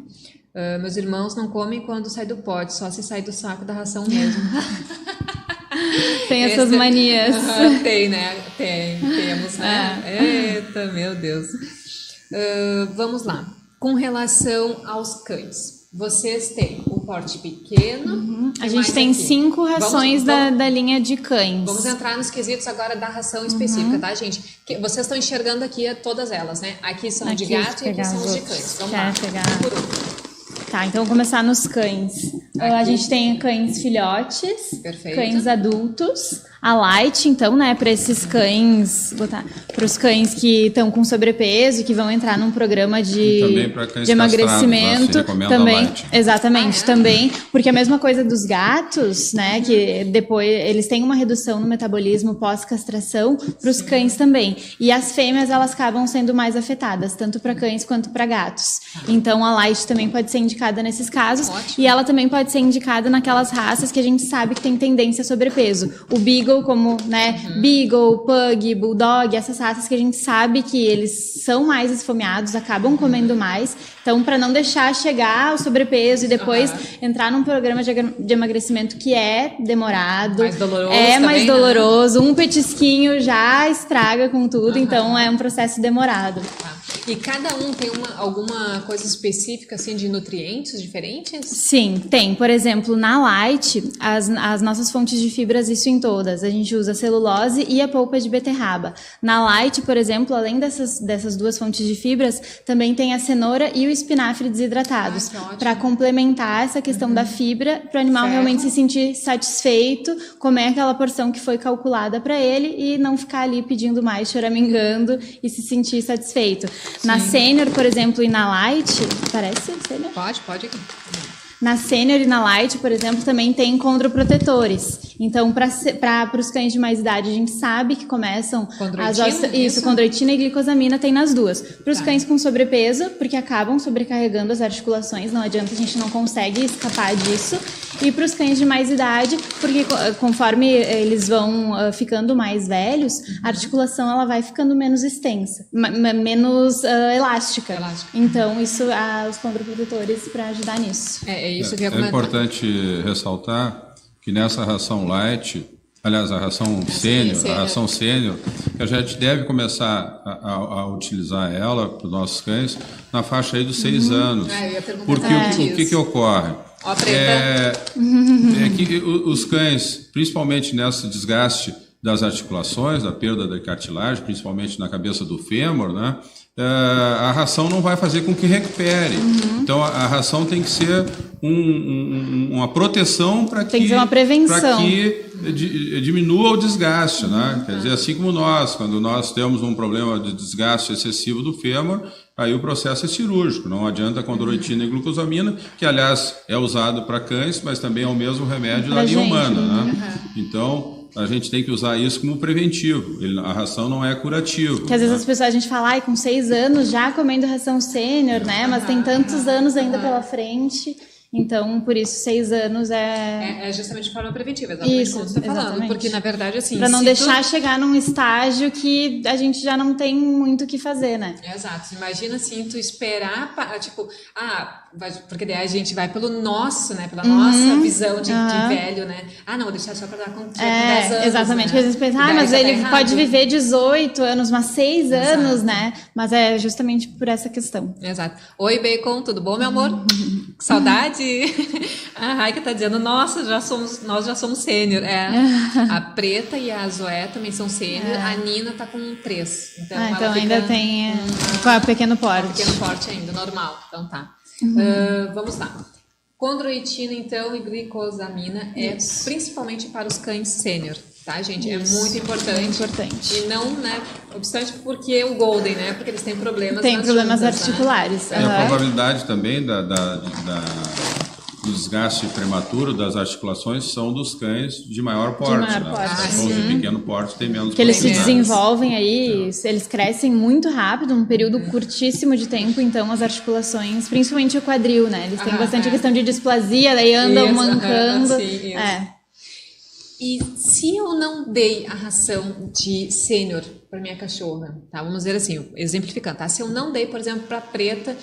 Meus irmãos não comem quando sai do pote, só se sai do saco da ração mesmo. Tem essas manias. Tem, né? Temos, né? Eita, meu Deus. Vamos lá. Com relação aos cães. Vocês têm o porte pequeno. A gente tem 5 rações da linha de cães. Vamos entrar nos quesitos agora da ração específica, tá, gente? Vocês estão enxergando aqui todas elas, né? Aqui são de gato e aqui são os de cães. Vamos lá. Por último. Tá, então vou começar nos cães. A gente tem cães filhotes, cães adultos, a light, então, né, para esses cães, para os cães que estão com sobrepeso e que vão entrar num programa de emagrecimento, também, exatamente, também, porque a mesma coisa dos gatos, né, que depois eles têm uma redução no metabolismo pós-castração, para os cães também. E as fêmeas, elas acabam sendo mais afetadas, tanto para cães quanto para gatos. Então a light também pode ser indicada nesses casos. E ela também pode ser indicada naquelas raças que a gente sabe que tem tendência a sobrepeso. O Beagle, como, né, Beagle, Pug, Bulldog, essas raças que a gente sabe que eles são mais esfomeados, acabam comendo mais. Então, para não deixar chegar ao sobrepeso e depois entrar num programa de emagrecimento que é demorado, mais doloroso mais doloroso, né? Um petisquinho já estraga com tudo, então é um processo demorado. E cada um tem alguma coisa específica, assim, de nutrientes diferentes? Sim, tem. Por exemplo, na Light, as nossas fontes de fibras, isso em todas. A gente usa a celulose e a polpa de beterraba. Na Light, por exemplo, além dessas duas fontes de fibras, também tem a cenoura e o espinafre desidratados. Para complementar essa questão da fibra, para o animal realmente se sentir satisfeito, comer aquela porção que foi calculada para ele e não ficar ali pedindo mais, choramingando e se sentir satisfeito. Na Sênior, por exemplo, e na Light, parece Sênior? Pode. Na Sênior e na Light, por exemplo, também tem condroprotetores. Então, para os cães de mais idade, a gente sabe que começam... Condroitina e glicosamina tem nas duas. Para os cães com sobrepeso, porque acabam sobrecarregando as articulações, não adianta, a gente não consegue escapar disso. E para os cães de mais idade, porque conforme eles vão ficando mais velhos, a articulação ela vai ficando menos extensa, menos elástica. Então, isso, os condroprotetores para ajudar nisso. É importante ressaltar que nessa ração light, aliás, a ração sênior, a gente deve começar a utilizar ela para os nossos cães na faixa aí dos 6 anos. Porque o que ocorre? É que os cães, principalmente nesse desgaste das articulações, da perda da cartilagem, principalmente na cabeça do fêmur, né? A ração não vai fazer com que recupere. Então a ração tem que ser uma proteção para que, tem que ser uma prevenção. Para que diminua o desgaste, né? Quer dizer, assim como quando nós temos um problema de desgaste excessivo do fêmur, aí o processo é cirúrgico. Não adianta a condroitina e glucosamina, que aliás é usado para cães, mas também é o mesmo remédio da linha humana, né? Então a gente tem que usar isso como preventivo. A ração não é curativo. Que às vezes as pessoas, a gente fala, com 6 anos já comendo ração sênior, né? Mas tem tantos anos ainda pela frente. Então, por isso, 6 anos É justamente de forma preventiva, exatamente isso, como você está falando. exatamente. Porque, na verdade, assim... Para não deixar chegar num estágio que a gente já não tem muito o que fazer, né? Exato. Imagina, assim, tu esperar, tipo... porque daí a gente vai pelo nosso, né? Pela nossa visão de velho, né? Não, vou deixar só para dar com 10 anos, exatamente. né? Porque às vezes pensa, mas ele pode viver 18 anos, mas 6 anos, né? Mas é justamente por essa questão. Exato. Oi, Bacon, tudo bom, meu amor? Que saudade! A Raika tá dizendo, nossa, nós já somos sênior. A Preta e a Zoé também são sênior. A Nina tá com 3. Então, então ainda tem pequeno porte. Pequeno porte ainda, normal. Então tá. Vamos lá. Condroitina, então, e glicosamina principalmente para os cães sênior. Tá, gente? Isso. É muito importante. E não, né, obstante porque o Golden, né? Porque eles têm problemas articulares. Né? A probabilidade também do desgaste prematuro das articulações são dos cães de maior porte. Os cães de pequeno porte têm menos que eles se desenvolvem aí, eles crescem muito rápido, num período curtíssimo de tempo, então as articulações, principalmente o quadril, né? Eles têm bastante questão de displasia, daí andam mancando. E se eu não dei a ração de sênior para minha cachorra, tá? Vamos dizer assim, exemplificando, tá? Se eu não dei, por exemplo, para Preta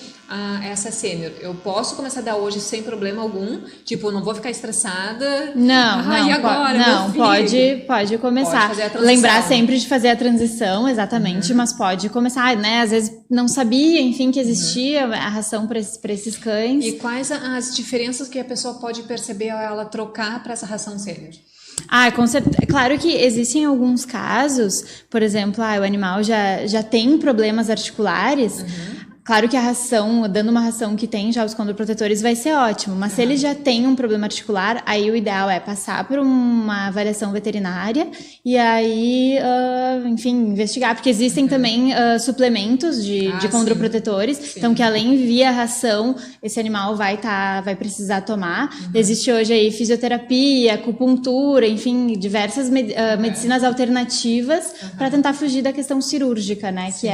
essa sênior, eu posso começar a dar hoje sem problema algum? Tipo, não vou ficar estressada? Não, e agora, não, pode começar. Pode fazer a lembrar sempre de fazer a transição, exatamente, mas pode começar, né? Às vezes não sabia, enfim, que existia a ração para esses cães. E quais as diferenças que a pessoa pode perceber ao ela trocar para essa ração sênior? Com certeza. Claro que existem alguns casos, por exemplo, o animal já tem problemas articulares. Claro que a ração, dando uma ração que tem já os condroprotetores, vai ser ótimo. Mas se ele já tem um problema articular, aí o ideal é passar por uma avaliação veterinária e aí, enfim, investigar. Porque existem também suplementos de condroprotetores. Sim. Então, que além via ração, esse animal vai precisar tomar. Existe hoje aí fisioterapia, acupuntura, enfim, diversas medicinas alternativas para tentar fugir da questão cirúrgica, né? Sim.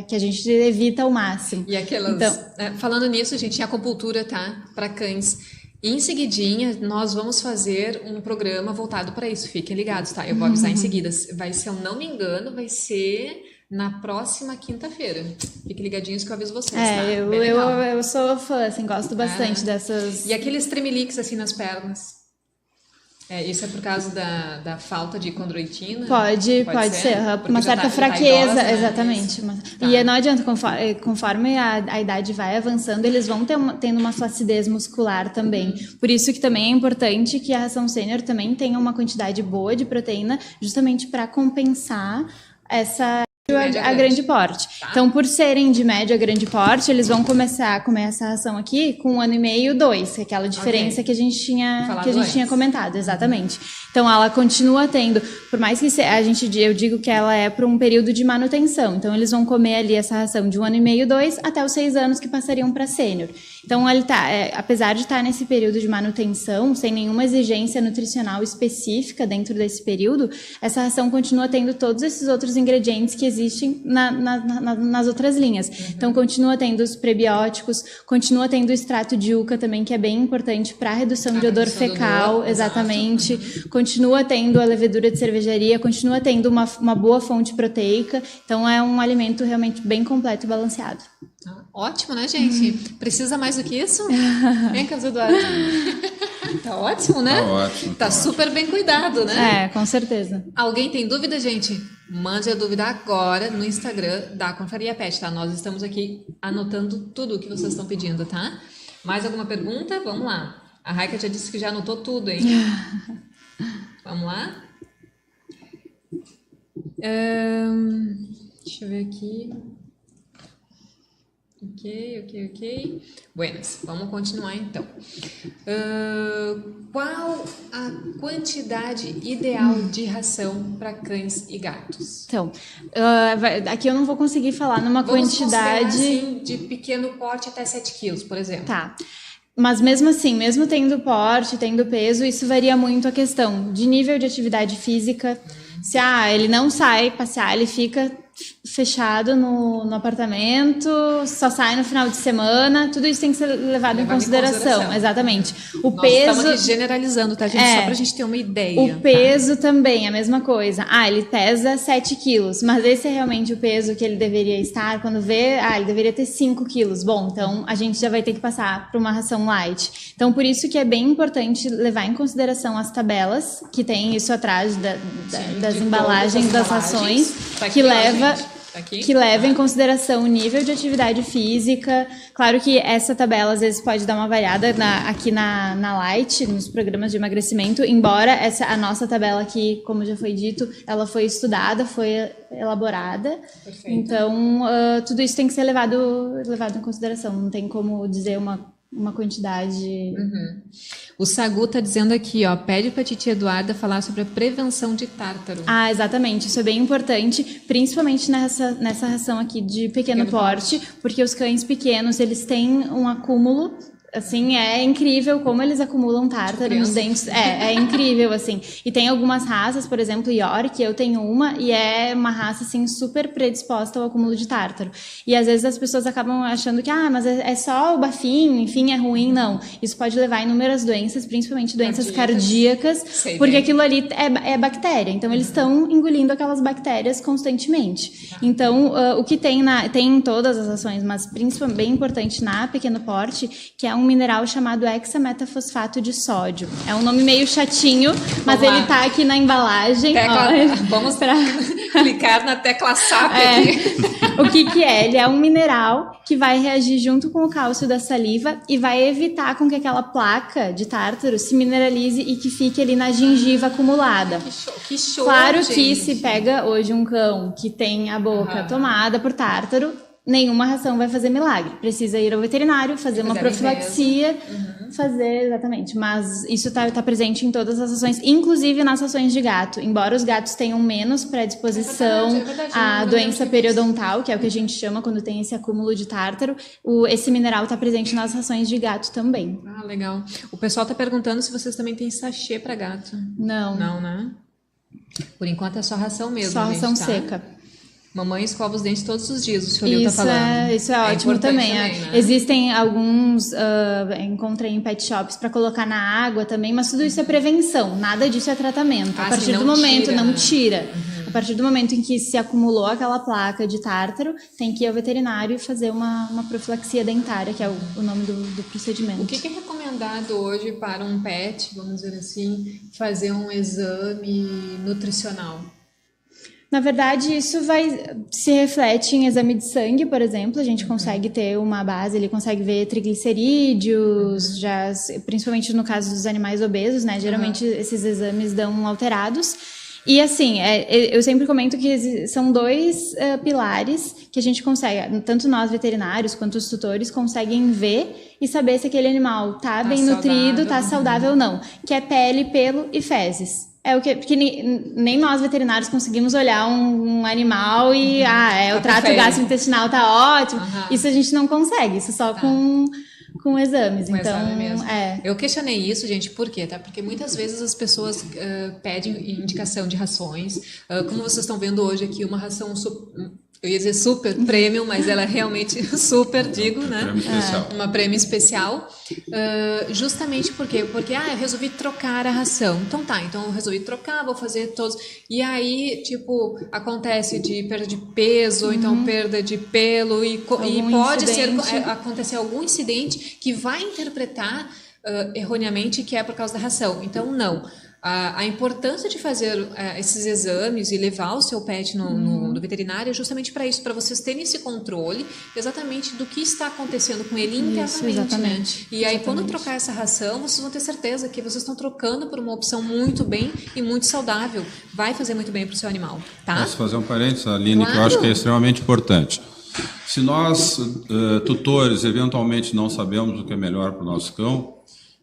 Que a gente evita ao máximo. E aquelas... falando nisso, gente, a acupuntura, tá? Para cães. Em seguidinha, nós vamos fazer um programa voltado para isso. Fiquem ligados, tá? Eu vou avisar em seguida. Se eu não me engano, vai ser na próxima quinta-feira. Fiquem ligadinhos que eu aviso vocês, tá? Eu sou fã, assim, gosto bastante dessas... E aqueles tremeliques, assim, nas pernas? Isso é por causa da falta de condroitina? Pode ser. Uma certa fraqueza, idosa, exatamente. E não adianta, conforme a idade vai avançando, eles vão tendo uma flacidez muscular também. Por isso que também é importante que a ração sênior também tenha uma quantidade boa de proteína, justamente para compensar a grande porte. Tá. Então, por serem de média a grande porte, eles vão começar a comer essa ração aqui com 1 ano e meio, 2, que é aquela diferença que a gente tinha comentado, exatamente. Então, ela continua tendo, por mais que eu digo que ela é para um período de manutenção. Então, eles vão comer ali essa ração de 1 ano e meio, 2, até os 6 anos que passariam para sênior. Então, ele apesar de estar nesse período de manutenção, sem nenhuma exigência nutricional específica dentro desse período, essa ração continua tendo todos esses outros ingredientes que existem nas outras linhas. Então, continua tendo os prebióticos, continua tendo o extrato de yuca também, que é bem importante para a redução de odor fecal, exatamente. Continua tendo a levedura de cervejaria, continua tendo uma boa fonte proteica. Então, é um alimento realmente bem completo e balanceado. Ótimo, né, gente? Precisa mais do que isso? Vem, Carlos Eduardo. Tá ótimo, né? Tá ótimo. Tá super bem cuidado, né? Com certeza. Alguém tem dúvida, gente? Mande a dúvida agora no Instagram da Confraria Pet, tá? Nós estamos aqui anotando tudo o que vocês estão pedindo, tá? Mais alguma pergunta? Vamos lá. A Raika já disse que já anotou tudo, hein? Vamos lá? Deixa eu ver aqui. Ok. Buenas, vamos continuar então. Qual a quantidade ideal de ração para cães e gatos? Então, aqui eu não vou conseguir falar numa quantidade... Assim, de pequeno porte até 7 quilos, por exemplo. Tá. Mas mesmo assim, mesmo tendo porte, tendo peso, isso varia muito a questão de nível de atividade física. Se ele não sai passear, ele fica fechado no apartamento, só sai no final de semana, tudo isso tem que ser levado em consideração. Exatamente. Nós estamos aqui generalizando, tá, gente? Só pra gente ter uma ideia. O peso também, a mesma coisa. Ele pesa 7 quilos, mas esse é realmente o peso que ele deveria estar. Quando vê, ele deveria ter 5 quilos. Bom, então a gente já vai ter que passar para uma ração light. Então, por isso que é bem importante levar em consideração as tabelas, que tem isso atrás das embalagens, das rações, que leva em consideração o nível de atividade física. Claro que essa tabela às vezes pode dar uma variada aqui na Light, nos programas de emagrecimento, embora a nossa tabela aqui, como já foi dito, ela foi estudada, foi elaborada. Perfeito. Então, tudo isso tem que ser levado em consideração, não tem como dizer uma quantidade. O Sagu tá dizendo aqui, pede pra titia Eduarda falar sobre a prevenção de tártaro. Exatamente, isso é bem importante, principalmente nessa ração aqui de pequeno porte, porque os cães pequenos, eles têm um acúmulo, assim, é incrível como eles acumulam tártaro nos dentes, é incrível, assim. E tem algumas raças, por exemplo, York, eu tenho uma, e é uma raça, assim, super predisposta ao acúmulo de tártaro. E às vezes as pessoas acabam achando que, mas é só o bafinho, enfim, é ruim. Não, isso pode levar a inúmeras doenças, principalmente doenças cardíacas, porque aquilo ali é bactéria, então eles estão engolindo aquelas bactérias constantemente. Então, o que tem em todas as rações, mas principalmente bem importante na pequeno porte, que é um mineral chamado hexametafosfato de sódio. É um nome meio chatinho, mas ele tá aqui na embalagem. Vamos clicar na tecla SAP aqui. O que é? Ele é um mineral que vai reagir junto com o cálcio da saliva e vai evitar com que aquela placa de tártaro se mineralize e que fique ali na gengiva acumulada. Que show, claro, gente. Que se pega hoje um cão que tem a boca tomada por tártaro, nenhuma ração vai fazer milagre. Precisa ir ao veterinário, fazer uma profilaxia, exatamente. Mas isso tá presente em todas as rações, inclusive nas rações de gato. Embora os gatos tenham menos predisposição à doença periodontal, que é o que a gente chama quando tem esse acúmulo de tártaro, esse mineral está presente nas rações de gato também. Legal. O pessoal tá perguntando se vocês também têm sachê para gato. Não. Não, né? Por enquanto é só ração mesmo. Só ração seca. Mamãe escova os dentes todos os dias, o senhor tá falando. Isso é ótimo também. Né? Existem alguns, encontrei em pet shops para colocar na água também, mas tudo isso é prevenção, nada disso é tratamento. A partir do momento, não tira. A partir do momento em que se acumulou aquela placa de tártaro, tem que ir ao veterinário e fazer uma profilaxia dentária, que é o nome do procedimento. O que é recomendado hoje para um pet, vamos dizer assim, fazer um exame nutricional? Na verdade, isso se reflete em exame de sangue, por exemplo. A gente consegue ter uma base, ele consegue ver triglicerídeos, principalmente no caso dos animais obesos, né? Geralmente esses exames dão alterados. E assim, eu sempre comento que são dois pilares que a gente consegue, tanto nós veterinários quanto os tutores, conseguem ver e saber se aquele animal tá bem nutrido, tá saudável ou não. Que é pele, pelo e fezes. Porque nem nós veterinários conseguimos olhar um animal e o trato gastrointestinal tá ótimo. Isso a gente não consegue, isso só com exames. Então, exame mesmo. Eu questionei isso, gente, por quê? Porque muitas vezes as pessoas pedem indicação de rações. Como vocês estão vendo hoje aqui, uma ração eu ia dizer super premium, mas ela é realmente super, digo, né? Prêmio especial. Uma prêmio especial. Justamente por quê? Porque eu resolvi trocar a ração. Então eu resolvi trocar, vou fazer todos. E aí, tipo, acontece de perda de peso, ou então perda de pelo, e pode acontecer algum incidente que vai interpretar erroneamente que é por causa da ração. Então, não. A importância de fazer esses exames e levar o seu pet no veterinário é justamente para isso, para vocês terem esse controle exatamente do que está acontecendo com ele internamente, né? E aí, quando trocar essa ração, vocês vão ter certeza que vocês estão trocando por uma opção muito bem e muito saudável. Vai fazer muito bem para o seu animal, tá? Posso fazer um parênteses, Aline, que eu acho que é extremamente importante. Se nós, tutores, eventualmente não sabemos o que é melhor para o nosso cão,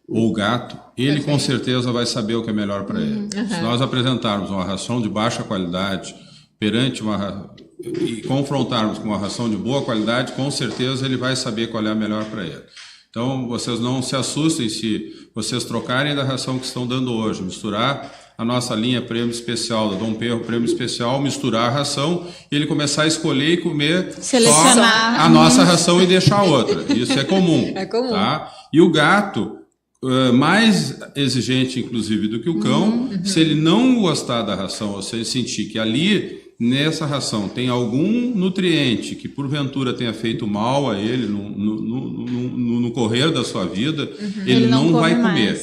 ou gato, ele com certeza vai saber o que é melhor para ele. Se nós apresentarmos uma ração de baixa qualidade e confrontarmos com uma ração de boa qualidade, com certeza ele vai saber qual é a melhor para ele. Então, vocês não se assustem se vocês trocarem da ração que estão dando hoje, misturar a nossa linha prêmio especial, da Dom Perro prêmio especial, misturar a ração e ele começar a escolher e comer Selecionar. só a nossa ração e deixar outra. Isso é comum. É comum. Tá? E o gato, mais exigente inclusive do que o cão, se ele não gostar da ração, ou se ele sentir que ali nessa ração tem algum nutriente que porventura tenha feito mal a ele no correr da sua vida, ele não vai comer.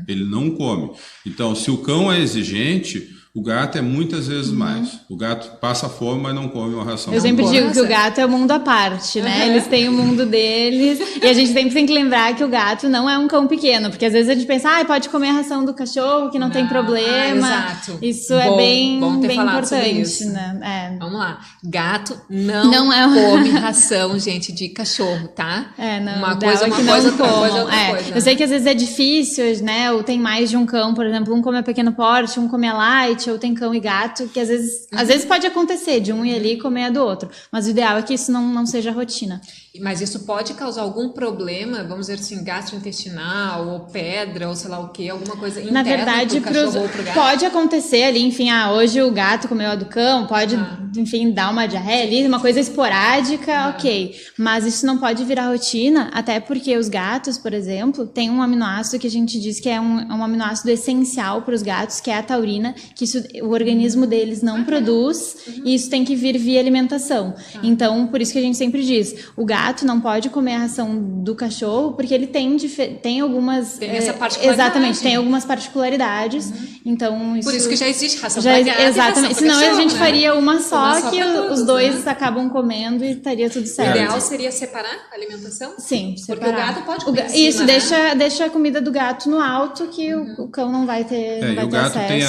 Ele não come. Então, se o cão é exigente, o gato é muitas vezes mais. O gato passa fome, mas não come uma ração. Eu sempre digo que o gato é um mundo à parte, né? Eles têm o mundo deles. E a gente sempre tem que lembrar que o gato não é um cão pequeno. Porque às vezes a gente pensa, pode comer a ração do cachorro, que não tem problema. Exato. Isso é bem importante, né? Vamos lá. Gato não come ração, gente, de cachorro, tá? Uma coisa, outra coisa. Eu sei que às vezes é difícil, né? Ou tem mais de um cão, por exemplo, um come a pequeno porte, um come a light, ou tem cão e gato, que às vezes pode acontecer de um ir ali e comer a do outro. Mas o ideal é que isso não seja rotina. Mas isso pode causar algum problema, vamos dizer assim, gastrointestinal, ou pedra, ou sei lá o que, alguma coisa interna. Na verdade, pro cachorro ou pro gato? Pode acontecer ali, enfim, hoje o gato comeu a do cão, pode, enfim, dar uma diarreia ali, uma coisa esporádica, ok. Mas isso não pode virar rotina, até porque os gatos, por exemplo, tem um aminoácido que a gente diz que é um aminoácido essencial para os gatos, que é a taurina, que o organismo deles não produz, e isso tem que vir via alimentação. Então, por isso que a gente sempre diz, o gato não pode comer a ração do cachorro, porque ele tem algumas... Tem essa particularidade. Exatamente, tem algumas particularidades. Então, isso... Por isso que já existe ração para gato. Exatamente, senão cachorro, a gente faria uma só, que todos, os dois acabam comendo e estaria tudo certo. O ideal seria separar a alimentação? Sim, porque separar. o gato pode comer Isso, né? deixa a comida do gato no alto, que o cão não vai ter, não vai o ter gato acesso. Tem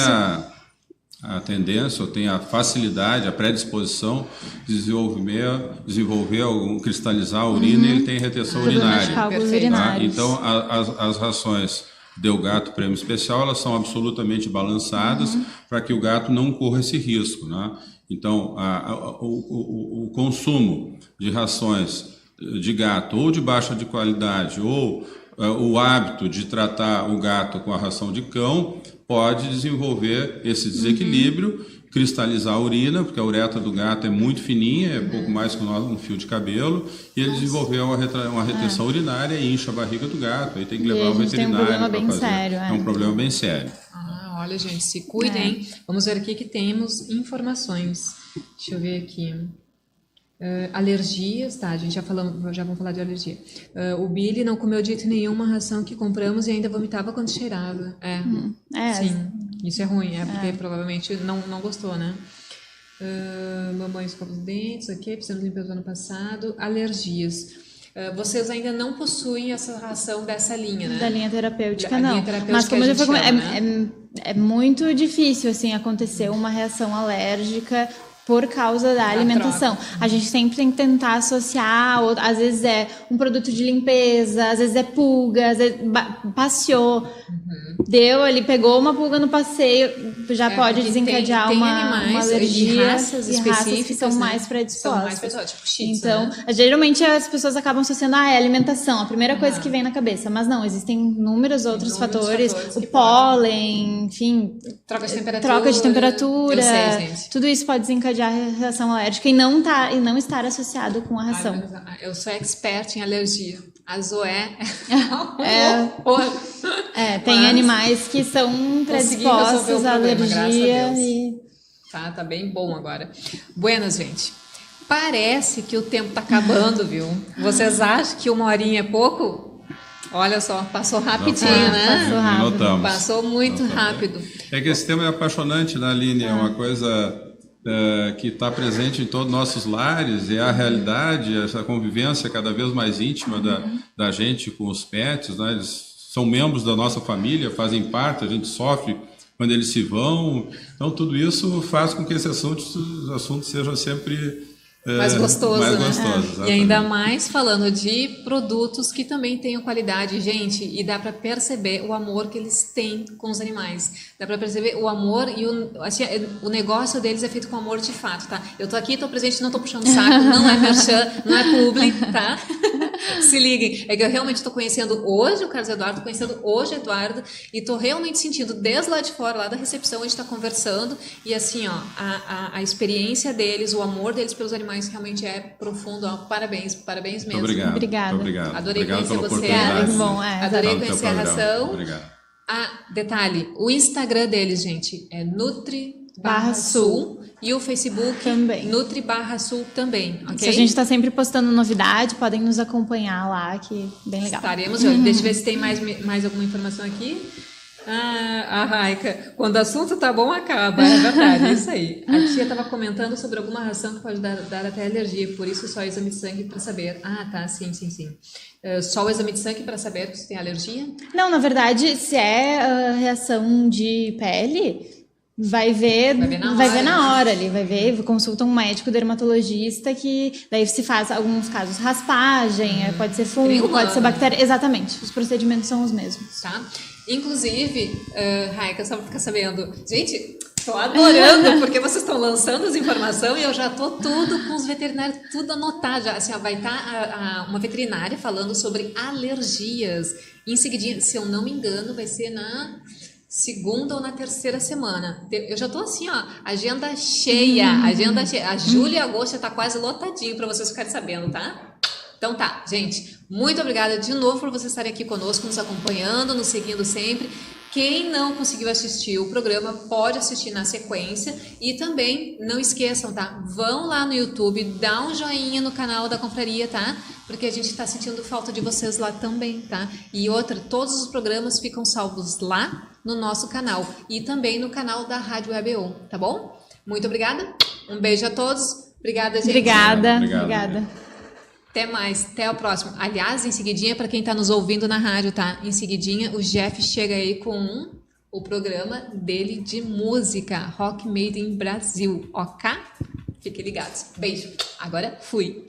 a tendência, ou tem a facilidade, a predisposição de desenvolver cristalizar a urina e ele tem retenção urinária. Tá? Então, as rações do gato prêmio especial, elas são absolutamente balançadas para que o gato não corra esse risco. Né? Então, o consumo de rações de gato ou de baixa de qualidade ou o hábito de tratar o gato com a ração de cão pode desenvolver esse desequilíbrio, cristalizar a urina, porque a uretra do gato é muito fininha, é pouco mais que um fio de cabelo, e ele desenvolveu uma retenção urinária e incha a barriga do gato, aí tem que levar ao veterinário. Tem um problema bem sério. É um problema bem sério. Olha, gente, se cuidem. Vamos ver aqui que temos informações. Deixa eu ver aqui. Alergias, tá? A gente já vamos falar de alergia. O Billy não comeu de jeito nenhum uma ração que compramos e ainda vomitava quando cheirava. Sim, isso é ruim, porque provavelmente não gostou, né? Mamãe escova os dentes, ok, precisamos limpar do ano passado. Alergias. Vocês ainda não possuem essa ração dessa linha, né? Da linha terapêutica, não. Mas como eu já falei, é muito difícil, assim, acontecer uma reação alérgica por causa da alimentação. A gente sempre tem que tentar associar, às vezes é um produto de limpeza, às vezes é pulga, às vezes passeou, deu ali, pegou uma pulga no passeio, já pode desencadear uma alergia. E raças específicas que são mais predispostas. Tipo shih tzu, então, né? geralmente as pessoas acabam associando a alimentação, a primeira coisa que vem na cabeça, mas não, existem inúmeros outros fatores, o pólen, enfim, troca de temperatura, eu sei, gente. Tudo isso pode desencadear a reação alérgica e não estar associado com a ração. Eu sou expert em alergia. A Zoé tem animais que são predispostos à alergia e... Tá bem bom agora. Buenas, gente. Parece que o tempo tá acabando, viu? Vocês acham que 1 horinha é pouco? Olha só, passou rapidinho, né? Passou rápido. Notamos. Passou muito rápido. É que esse tema é apaixonante, né, Aline? É uma coisa que está presente em todos os nossos lares, é a realidade, essa convivência cada vez mais íntima da gente com os pets, né? Eles são membros da nossa família, fazem parte, a gente sofre quando eles se vão. Então, tudo isso faz com que esse assunto seja sempre mais gostoso, mais né? gostoso, E ainda mais falando de produtos que também tenham qualidade, gente, e dá para perceber o amor que eles têm com os animais. Dá para perceber o amor e o negócio deles é feito com amor de fato, tá? Eu tô aqui, tô presente, não tô puxando saco, não é merchan, não é publi, tá? Se liguem, é que eu realmente estou conhecendo hoje o Carlos Eduardo, conhecendo hoje o Eduardo, e estou realmente sentindo desde lá de fora, lá da recepção, a gente está conversando, e assim, ó, a experiência deles, o amor deles pelos animais realmente é profundo, ó, parabéns mesmo. Muito obrigado. Obrigada. Muito obrigado. Adorei Obrigado conhecer pela você, oportunidade. Alex. Bom, Adorei Tá no teu conhecer a programa. ração. Obrigado. Detalhe, o Instagram deles, gente, é Nutri/Sul e o Facebook Também. Nutri/Sul também, ok? A gente está sempre postando novidade, podem nos acompanhar lá, que é bem legal. Estaremos de olho. Deixa eu ver se tem mais alguma informação aqui. A Raika, quando o assunto tá bom, acaba. É verdade, é isso aí. A tia estava comentando sobre alguma ração que pode dar até alergia, por isso só exame de sangue para saber. Tá, sim. Só o exame de sangue para saber se tem alergia? Não, na verdade, se é reação de pele, vai ver na hora ali, consulta um médico dermatologista que daí se faz, alguns casos, raspagem, pode ser fungo, pode ser bactéria. Exatamente, os procedimentos são os mesmos. Tá? Inclusive, Raika, só pra ficar sabendo, gente, tô adorando, porque vocês estão lançando as informações e eu já tô tudo com os veterinários, tudo anotado. Já, assim, vai estar uma veterinária falando sobre alergias. Em seguidinha, se eu não me engano, vai ser na segunda ou na terceira semana. Eu já tô assim, ó, agenda cheia. A julho e agosto já tá quase lotadinho para vocês ficarem sabendo, tá? Então tá, gente, muito obrigada de novo por vocês estarem aqui conosco, nos acompanhando, nos seguindo sempre. Quem não conseguiu assistir o programa, pode assistir na sequência. E também, não esqueçam, tá? Vão lá no YouTube, dá um joinha no canal da Confraria, tá? Porque a gente tá sentindo falta de vocês lá também, tá? E outra, todos os programas ficam salvos lá no nosso canal. E também no canal da Rádio EBO, tá bom? Muito obrigada, um beijo a todos. Obrigada, gente. Obrigada. Até mais, até o próximo. Aliás, em seguidinha, para quem tá nos ouvindo na rádio, tá? Em seguidinha, o Jeff chega aí com o programa dele de música, Rock Made in Brasil, ok? Fiquem ligados. Beijo. Agora fui.